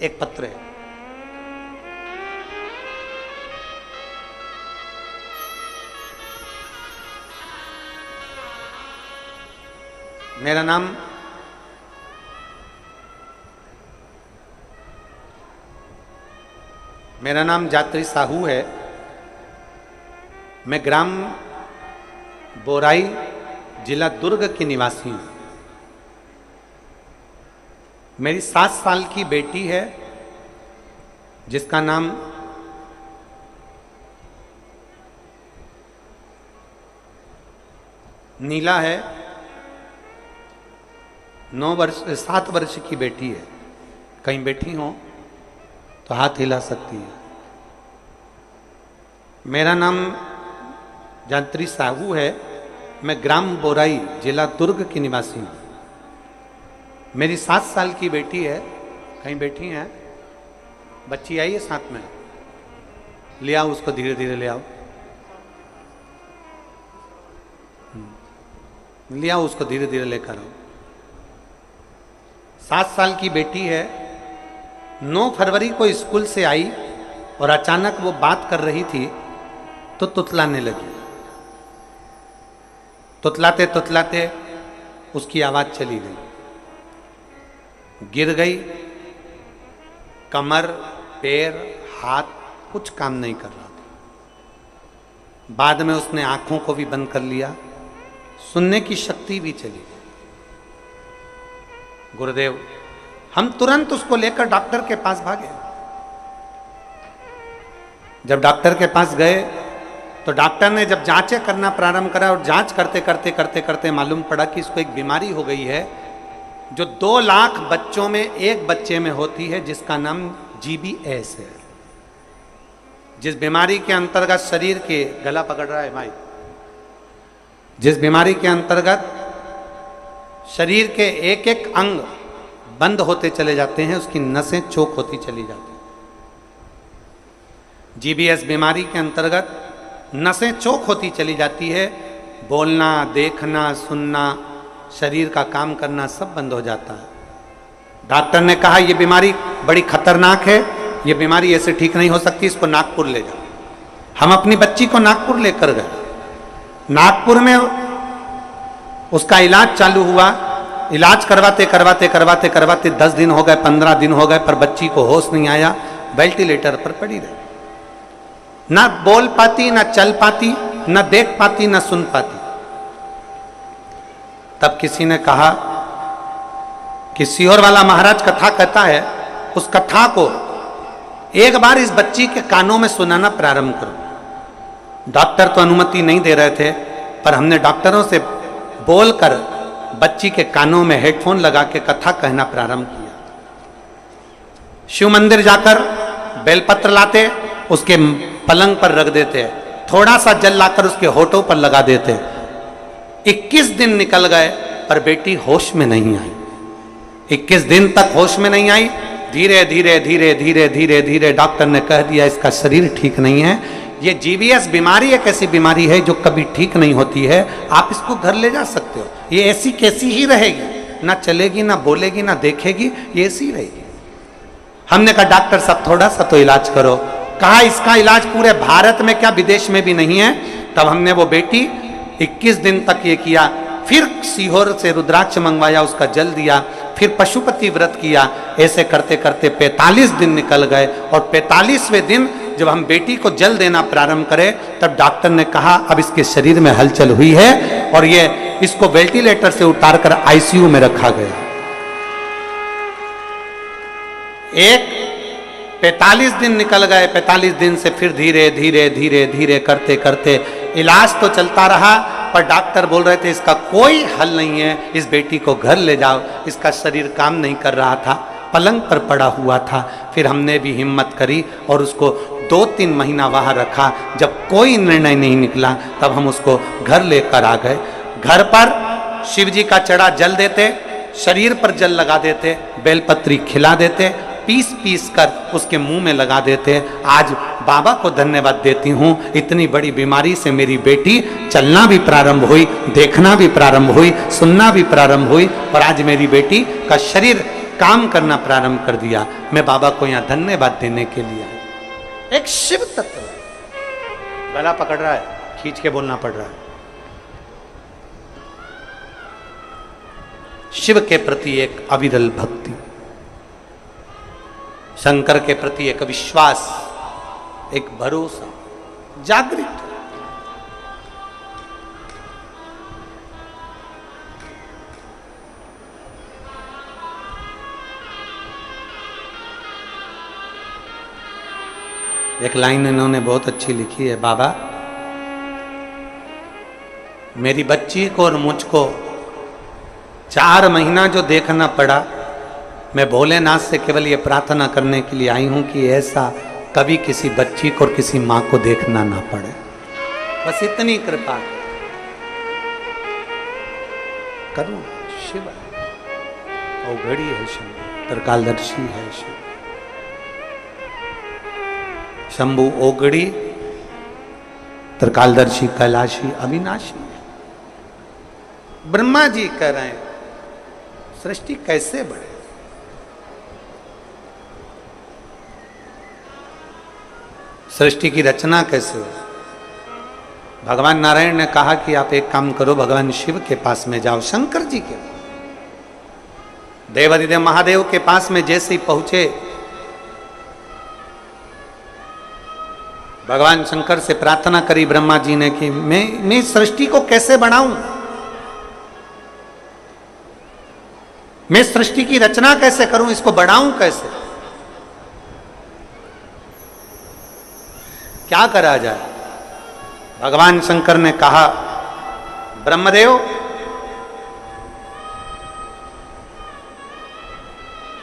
एक पत्र है, मेरा नाम जात्री साहू है। मैं ग्राम बोराई, जिला दुर्ग की निवासी हूँ। मेरी 7 साल की बेटी है जिसका नाम नीला है। 7 वर्ष की बेटी है। कहीं बैठी हो तो हाथ हिला सकती है। मेरा नाम जात्री साहू है। मैं ग्राम बोराई, जिला दुर्ग की निवासी हूँ। मेरी 7 साल की बेटी है। कहीं बैठी है? बच्ची आई है साथ में, ले आओ उसको, धीरे धीरे ले आओ, ले आओ उसको, धीरे धीरे लेकर आओ। 7 साल की बेटी है। 9 फरवरी को स्कूल से आई और अचानक वो बात कर रही थी तो तुतलाने लगी। तुतलाते तुतलाते उसकी आवाज चली गई, गिर गई। कमर, पैर, हाथ कुछ काम नहीं कर रहा था। बाद में उसने आंखों को भी बंद कर लिया, सुनने की शक्ति भी चली गई। गुरुदेव, हम तुरंत उसको लेकर डॉक्टर के पास भागे। जब डॉक्टर के पास गए तो डॉक्टर ने जब जांचें करना प्रारंभ करा और जांच करते करते करते करते मालूम पड़ा कि इसको एक बीमारी हो गई है जो 2 लाख बच्चों में एक बच्चे में होती है, जिसका नाम GBS है। जिस बीमारी के अंतर्गत शरीर के, गला पकड़ रहा है भाई, जिस बीमारी के अंतर्गत शरीर के एक एक अंग बंद होते चले जाते हैं, उसकी नसें चोक होती चली जाती हैं। GBS बीमारी के अंतर्गत नसें चोक होती चली जाती है। बोलना, देखना, सुनना, शरीर का काम करना सब बंद हो जाता है। डॉक्टर ने कहा ये बीमारी बड़ी खतरनाक है, ये बीमारी ऐसे ठीक नहीं हो सकती, इसको नागपुर ले जाओ। हम अपनी बच्ची को नागपुर लेकर गए। नागपुर में उसका इलाज चालू हुआ। इलाज करवाते करवाते करवाते करवाते 10 दिन हो गए, 15 दिन हो गए, पर बच्ची को होश नहीं आया। वेंटिलेटर पर पड़ी रही, ना बोल पाती, ना चल पाती, ना देख पाती, ना सुन पाती। तब किसी ने कहा कि सीहोर वाला महाराज कथा कहता है, उस कथा को एक बार इस बच्ची के कानों में सुनाना प्रारंभ करो। डॉक्टर तो अनुमति नहीं दे रहे थे, पर हमने डॉक्टरों से बोलकर बच्ची के कानों में हेडफोन लगा के कथा कहना प्रारंभ किया। शिव मंदिर जाकर बेलपत्र लाते, उसके पलंग पर रख देते, थोड़ा सा जल लाकर उसके होठों पर लगा देते। 21 दिन निकल गए पर बेटी होश में नहीं आई। 21 दिन तक होश में नहीं आई। धीरे धीरे धीरे धीरे धीरे धीरे डॉक्टर ने कह दिया इसका शरीर ठीक नहीं है। ये GBS बीमारी एक ऐसी बीमारी है जो कभी ठीक नहीं होती है, आप इसको घर ले जा सकते हो, ये ऐसी कैसी ही रहेगी, ना चलेगी, ना बोलेगी, ना देखेगी, ये ऐसी रहेगी। हमने कहा डॉक्टर साहब थोड़ा सा तो इलाज करो। कहा इसका इलाज पूरे भारत में क्या, विदेश में भी नहीं है। तब हमने वो बेटी 21 दिन तक ये किया। फिर सीहोर से रुद्राक्ष मंगवाया, उसका जल दिया, फिर पशुपति व्रत किया। ऐसे करते करते 45 दिन निकल गए और 45वें दिन जब हम बेटी को जल देना प्रारंभ करें तब डॉक्टर ने कहा अब इसके शरीर में हलचल हुई है और ये इसको वेंटिलेटर से उतारकर ICU में रखा गया। एक 45 दिन निकल गए। 45 दिन से फिर धीरे धीरे धीरे धीरे करते करते इलाज तो चलता रहा, पर डॉक्टर बोल रहे थे इसका कोई हल नहीं है, इस बेटी को घर ले जाओ। इसका शरीर काम नहीं कर रहा था, पलंग पर पड़ा हुआ था। फिर हमने भी हिम्मत करी और उसको 2-3 महीना वहां रखा। जब कोई निर्णय नहीं निकला तब हम उसको घर लेकर आ गए। घर पर शिव जी का चढ़ा जल देते, शरीर पर जल लगा देते, बेलपत्री खिला देते, पीस पीस कर उसके मुंह में लगा देते। आज बाबा को धन्यवाद देती हूँ, इतनी बड़ी बीमारी से मेरी बेटी चलना भी प्रारंभ हुई, देखना भी प्रारंभ हुई, सुनना भी प्रारंभ हुई, और आज मेरी बेटी का शरीर काम करना प्रारंभ कर दिया। मैं बाबा को यहाँ धन्यवाद देने के लिए आया। एक शिव तत्व गला पकड़ रहा है, खींच के बोलना पड़ रहा है। शिव के प्रति एक अविरल भक्ति, शंकर के प्रति एक विश्वास, एक भरोसा जागृत। एक लाइन इन्होंने बहुत अच्छी लिखी है, बाबा मेरी बच्ची को और मुझको 4 महीना जो देखना पड़ा, मैं भोलेनाथ से केवल ये प्रार्थना करने के लिए आई हूं कि ऐसा कभी किसी बच्ची को और किसी मां को देखना ना पड़े। बस इतनी कृपा करूं। शिव औघड़ी है, शिव त्रिकालदर्शी है, शिव शंभु ओगड़ी, त्रिकालदर्शी, कैलाशी, अविनाशी। ब्रह्मा जी कह रहे हैं सृष्टि कैसे बढ़े, सृष्टि की रचना कैसे हो। भगवान नारायण ने कहा कि आप एक काम करो, भगवान शिव के पास में जाओ, शंकर जी के देवादिदेव महादेव के पास में जैसे ही पहुंचे, भगवान शंकर से प्रार्थना करी ब्रह्मा जी ने कि मैं सृष्टि को कैसे बढ़ाऊं, मैं सृष्टि की रचना कैसे करूं, इसको बढ़ाऊं कैसे, क्या करा जाए। भगवान शंकर ने कहा, ब्रह्मदेव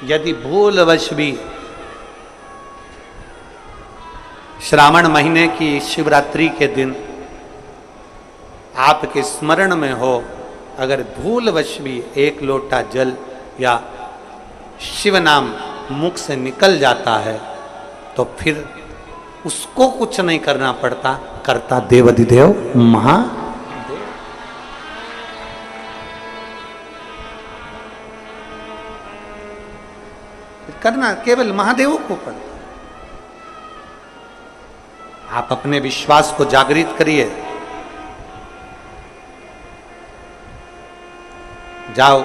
यदि भूलवश भी श्रावण महीने की शिवरात्रि के दिन आपके स्मरण में हो, अगर भूलवश भी 1 लोटा जल या शिव नाम मुख से निकल जाता है तो फिर उसको कुछ नहीं करना पड़ता, करता देवाधिदेव महादेव। करना केवल महादेव को पड़ता। आप अपने विश्वास को जागृत करिए, जाओ।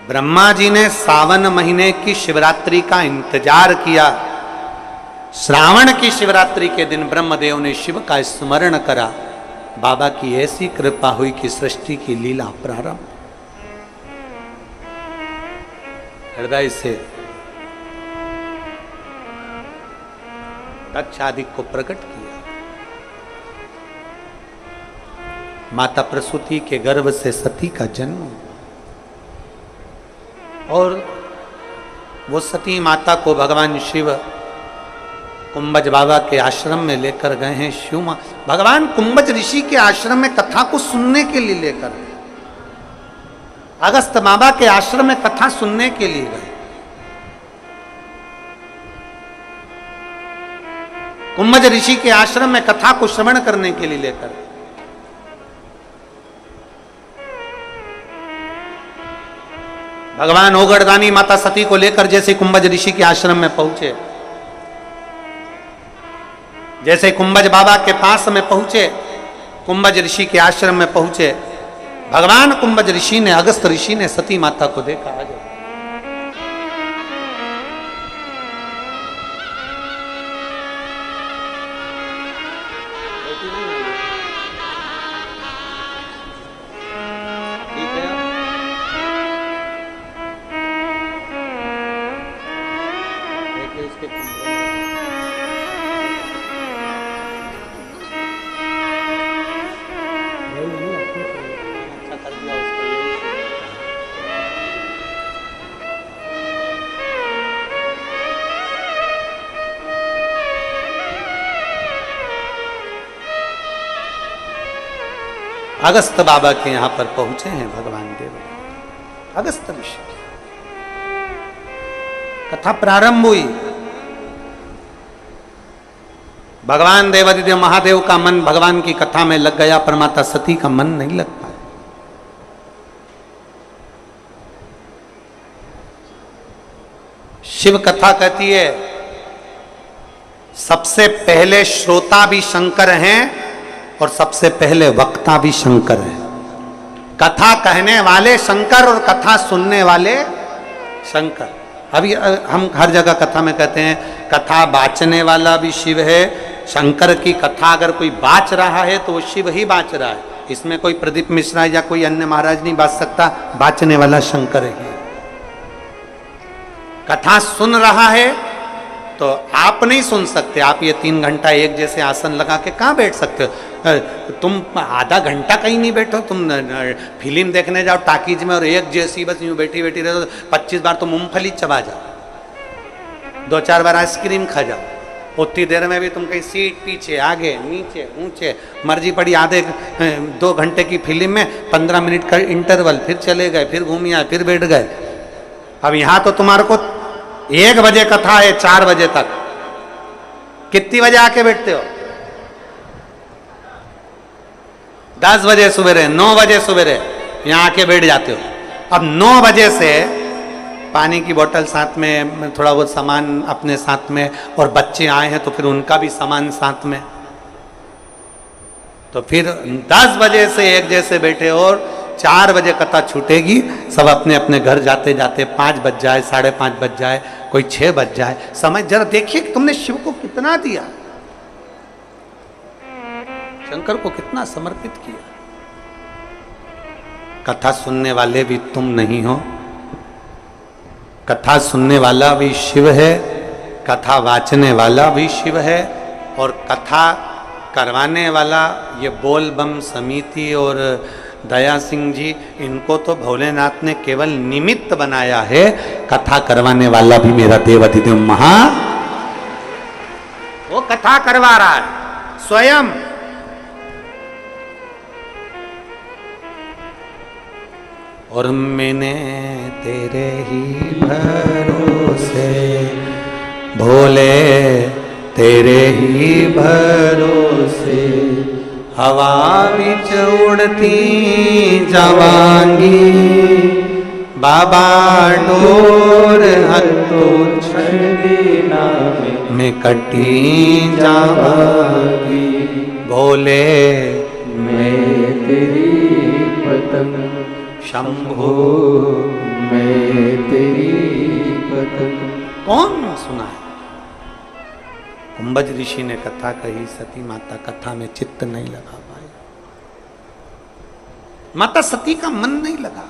ब्रह्मा जी ने सावन महीने की शिवरात्रि का इंतजार किया, श्रावण की शिवरात्रि के दिन ब्रह्मदेव ने शिव का स्मरण करा, बाबा की ऐसी कृपा हुई कि सृष्टि की लीला प्रारंभ। हृदय से दक्ष आदि को प्रकट किया। माता प्रसूति के गर्भ से सती का जन्म, और वो सती माता को भगवान शिव कुंभज बाबा के आश्रम में लेकर गए हैं। शिव भगवान कुंभज ऋषि के आश्रम में कथा को सुनने के लिए लेकर गए, अगस्त बाबा के आश्रम में कथा सुनने के लिए गए। कुंभज ऋषि के आश्रम में कथा को श्रवण करने के लिए लेकर, भगवान ओगड़दानी माता सती को लेकर जैसे कुंभज ऋषि के आश्रम में पहुंचे, जैसे कुंभज बाबा के पास में पहुंचे, कुंभज ऋषि के आश्रम में पहुंचे, भगवान कुंभज ऋषि ने, अगस्त ऋषि ने सती माता को देखा। आ जाओ। अगस्त बाबा के यहां पर पहुंचे हैं भगवान देव, अगस्त ऋषि। कथा प्रारंभ हुई, भगवान देवादिदेव महादेव का मन भगवान की कथा में लग गया, पर माता सती का मन नहीं लग पाया। शिव कथा कहती है सबसे पहले श्रोता भी शंकर हैं और सबसे पहले वक्ता भी शंकर हैं। कथा कहने वाले शंकर और कथा सुनने वाले शंकर। अभी हम हर जगह कथा में कहते हैं कथा बाचने वाला भी शिव है। शंकर की कथा अगर कोई बाच रहा है तो वो शिव ही बाच रहा है, इसमें कोई प्रदीप मिश्रा या कोई अन्य महाराज नहीं बाच सकता, बाचने वाला शंकर है। कथा सुन रहा है तो आप नहीं सुन सकते, आप ये 3 घंटा एक जैसे आसन लगा के कहाँ बैठ सकते हो? तुम आधा घंटा कहीं नहीं बैठो, तुम फिल्म देखने जाओ टाकीज में और एक जैसी बस यूं बैठी बैठी रहो, 25 बार तो मूंगफली चबा जाओ, 2-4 बार आइसक्रीम खा जाओ, उतनी देर में भी तुम कहीं सीट पीछे आगे नीचे ऊंचे मर्जी पड़ी। आधे 2 घंटे की फिल्म में 15 मिनट का इंटरवल, फिर चले गए, फिर घूम आए, फिर बैठ गए। अब यहां तो तुम्हारे को 1 बजे कथा है, 4 बजे तक, कितनी बजे आके बैठते हो? 10 बजे सवेरे, 9 बजे सवेरे यहां आके बैठ जाते हो। अब 9 बजे से पानी की बोतल साथ में, थोड़ा बहुत सामान अपने साथ में, और बच्चे आए हैं तो फिर उनका भी सामान साथ में, तो फिर 10 बजे से एक जैसे बैठे और 4 बजे कथा छूटेगी, सब अपने अपने घर जाते जाते 5 बज जाए, 5:30 बज जाए, कोई 6 बज जाए। समय जरा देखिए कि तुमने शिव को कितना दिया, शंकर को कितना समर्पित किया। कथा सुनने वाले भी तुम नहीं हो, कथा सुनने वाला भी शिव है, कथा वाचने वाला भी शिव है, और कथा करवाने वाला ये बोल बम समिति और दया सिंह जी, इनको तो भोलेनाथ ने केवल निमित्त बनाया है। कथा करवाने वाला भी मेरा देवाधिदेव महा, वो कथा करवा रहा है स्वयं। और मैंने तेरे ही भरोसे भोले, तेरे ही भरोसे हवा बिच उड़ती जावांगी, बाबा डोर हतो छड़ीना में कटी जावांगी, भोले मैं तेरी पतंग, शंभो मैं तेरी पतंग। कौन सुना है? कुंभज ऋषि ने कथा कही, सती माता कथा में चित्त नहीं लगा पाई, माता सती का मन नहीं लगा।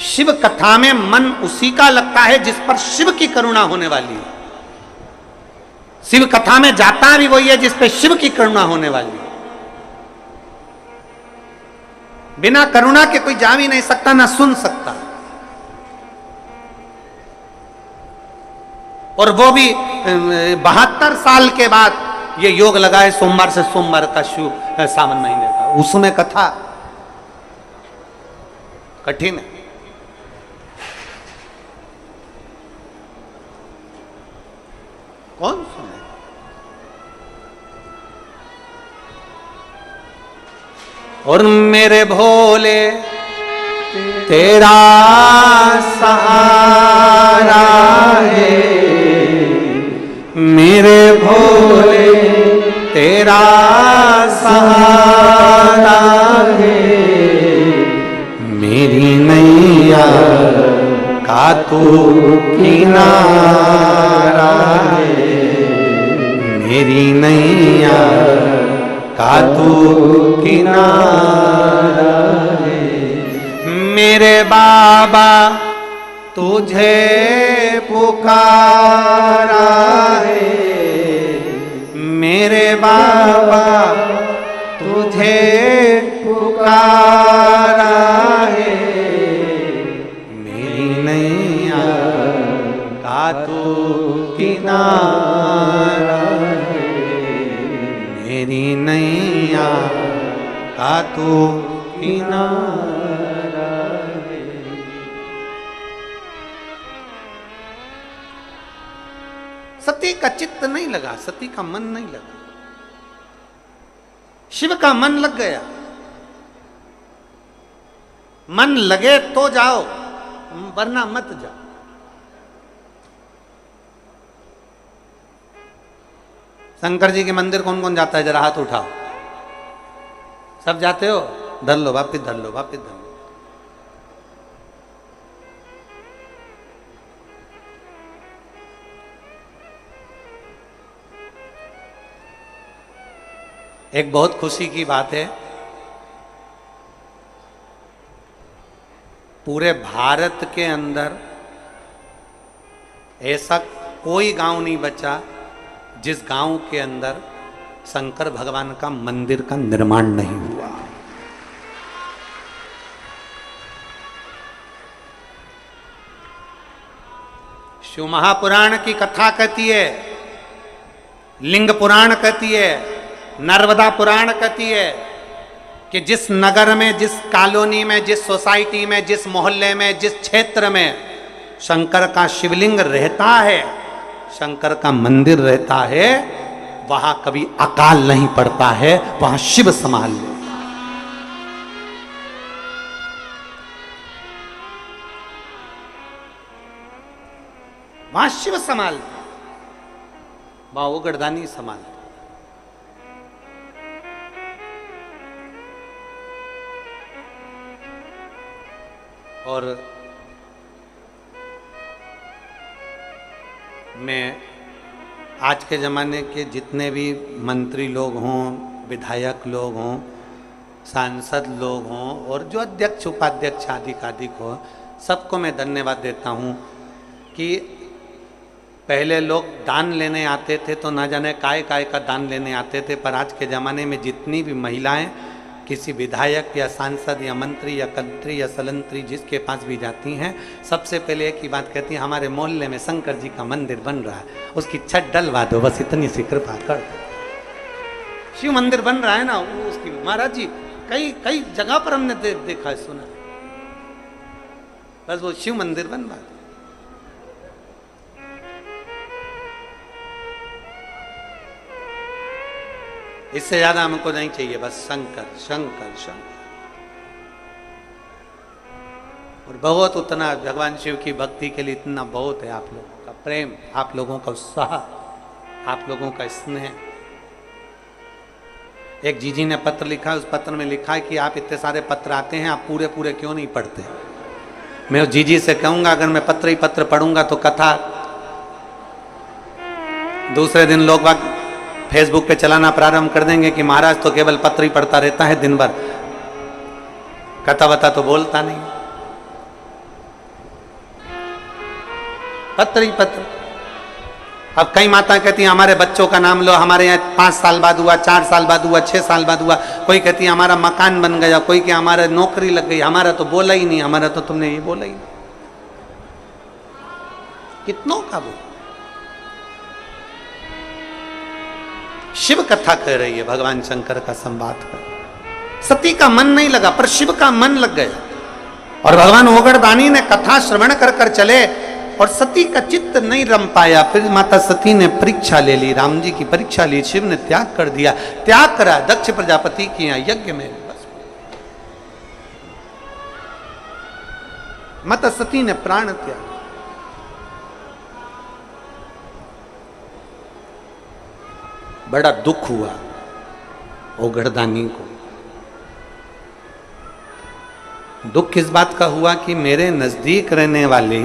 शिव कथा में मन उसी का लगता है जिस पर शिव की करुणा होने वाली है। शिव कथा में जाता भी वही है जिस पे शिव की करुणा होने वाली है। बिना करुणा के कोई जा भी नहीं सकता, ना सुन सकता। और वो भी 72 साल के बाद ये योग लगाए सोमवार से सोमवार का शुभ सावन महीने का, उसमें कथा कठिन है। कौन सुने? और मेरे भोले तेरा सहारा है, मेरे भोले तेरा सहारा है, मेरी नैया का तू किनारा है, मेरी नैया का तू किनारा है, मेरे बाबा तुझे पुकारा है, मेरे बाबा तुझे पुकारा है, मेरी नैया का तू किनारा है, मेरी नैया का तू किनारा है। सती का चित्त नहीं लगा, सती का मन नहीं लगा, शिव का मन लग गया। मन लगे तो जाओ, वरना मत जाओ। शंकर जी के मंदिर कौन कौन जाता है, जरा हाथ उठाओ। सब जाते हो? धर लो, वापिस धर लो, वापिस धर लो। एक बहुत खुशी की बात है, पूरे भारत के अंदर ऐसा कोई गांव नहीं बचा जिस गांव के अंदर शंकर भगवान का मंदिर का निर्माण नहीं हुआ। शिव महापुराण की कथा कहती है, लिंग पुराण कहती है, नर्मदा पुराण कहती है कि जिस नगर में, जिस कॉलोनी में, जिस सोसाइटी में, जिस मोहल्ले में, जिस क्षेत्र में शंकर का शिवलिंग रहता है, शंकर का मंदिर रहता है, वहां कभी अकाल नहीं पड़ता है, वहां शिव संभाल ले। वहां शिव संभाल, वहां वो गढ़दानी संभाल। और मैं आज के ज़माने के जितने भी मंत्री लोग हों, विधायक लोग हों, सांसद लोग हों और जो अध्यक्ष उपाध्यक्ष आदि हो, सबको मैं धन्यवाद देता हूं कि पहले लोग दान लेने आते थे तो ना जाने काय का दान लेने आते थे, पर आज के ज़माने में जितनी भी महिलाएं किसी विधायक या सांसद या मंत्री या कंत्री या सलंत्री जिसके पास भी जाती हैं, सबसे पहले एक ही बात कहती हैं, हमारे मोहल्ले में शंकर जी का मंदिर बन रहा है, उसकी छत डलवा दो, बस इतनी सी कृपा कर। शिव मंदिर बन रहा है ना, वो उसकी महाराज जी कई जगह पर हमने देखा है, सुना, बस वो शिव मंदिर बनवा दो। इससे ज्यादा हमको नहीं चाहिए, बस शंकर शंकर शंकर। और बहुत उतना भगवान शिव की भक्ति के लिए इतना बहुत है, आप लोगों का प्रेम, आप लोगों का उत्साह, आप लोगों का स्नेह। एक जीजी ने पत्र लिखा, उस पत्र में लिखा है कि आप इतने सारे पत्र आते हैं, आप पूरे पूरे क्यों नहीं पढ़ते। मैं उस जीजी से कहूंगा, अगर मैं पत्र ही पत्र पढ़ूंगा तो कथा दूसरे दिन लोग फेसबुक पे चलाना प्रारंभ कर देंगे कि महाराज तो केवल पत्र ही पढ़ता रहता है दिन भर, कथा बता तो बोलता नहीं। पत्र ही पत्र। अब कई माता कहती हैं हमारे बच्चों का नाम लो, हमारे यहाँ 5 साल बाद हुआ, 4 साल बाद हुआ, 6 साल बाद हुआ। कोई कहती है हमारा मकान बन गया, कोई कि हमारा नौकरी लग गई, हमारा तो बोला ही नहीं, हमारा तो तुमने ये बोला ही नहीं। कितनों का वो शिव कथा कह रही है, भगवान शंकर का संवाद कर। सती का मन नहीं लगा पर शिव का मन लग गया, और भगवान ओगड़दानी ने कथा श्रवण कर कर चले और सती का चित्त नहीं रम पाया। फिर माता सती ने परीक्षा ले ली, राम जी की परीक्षा ली, शिव ने त्याग कर दिया, त्याग करा दक्ष प्रजापति के यहाँ यज्ञ में। बस माता सती ने प्राण त्याग। बड़ा दुख हुआ ओगड़दानी को। दुख इस बात का हुआ कि मेरे नजदीक रहने वाले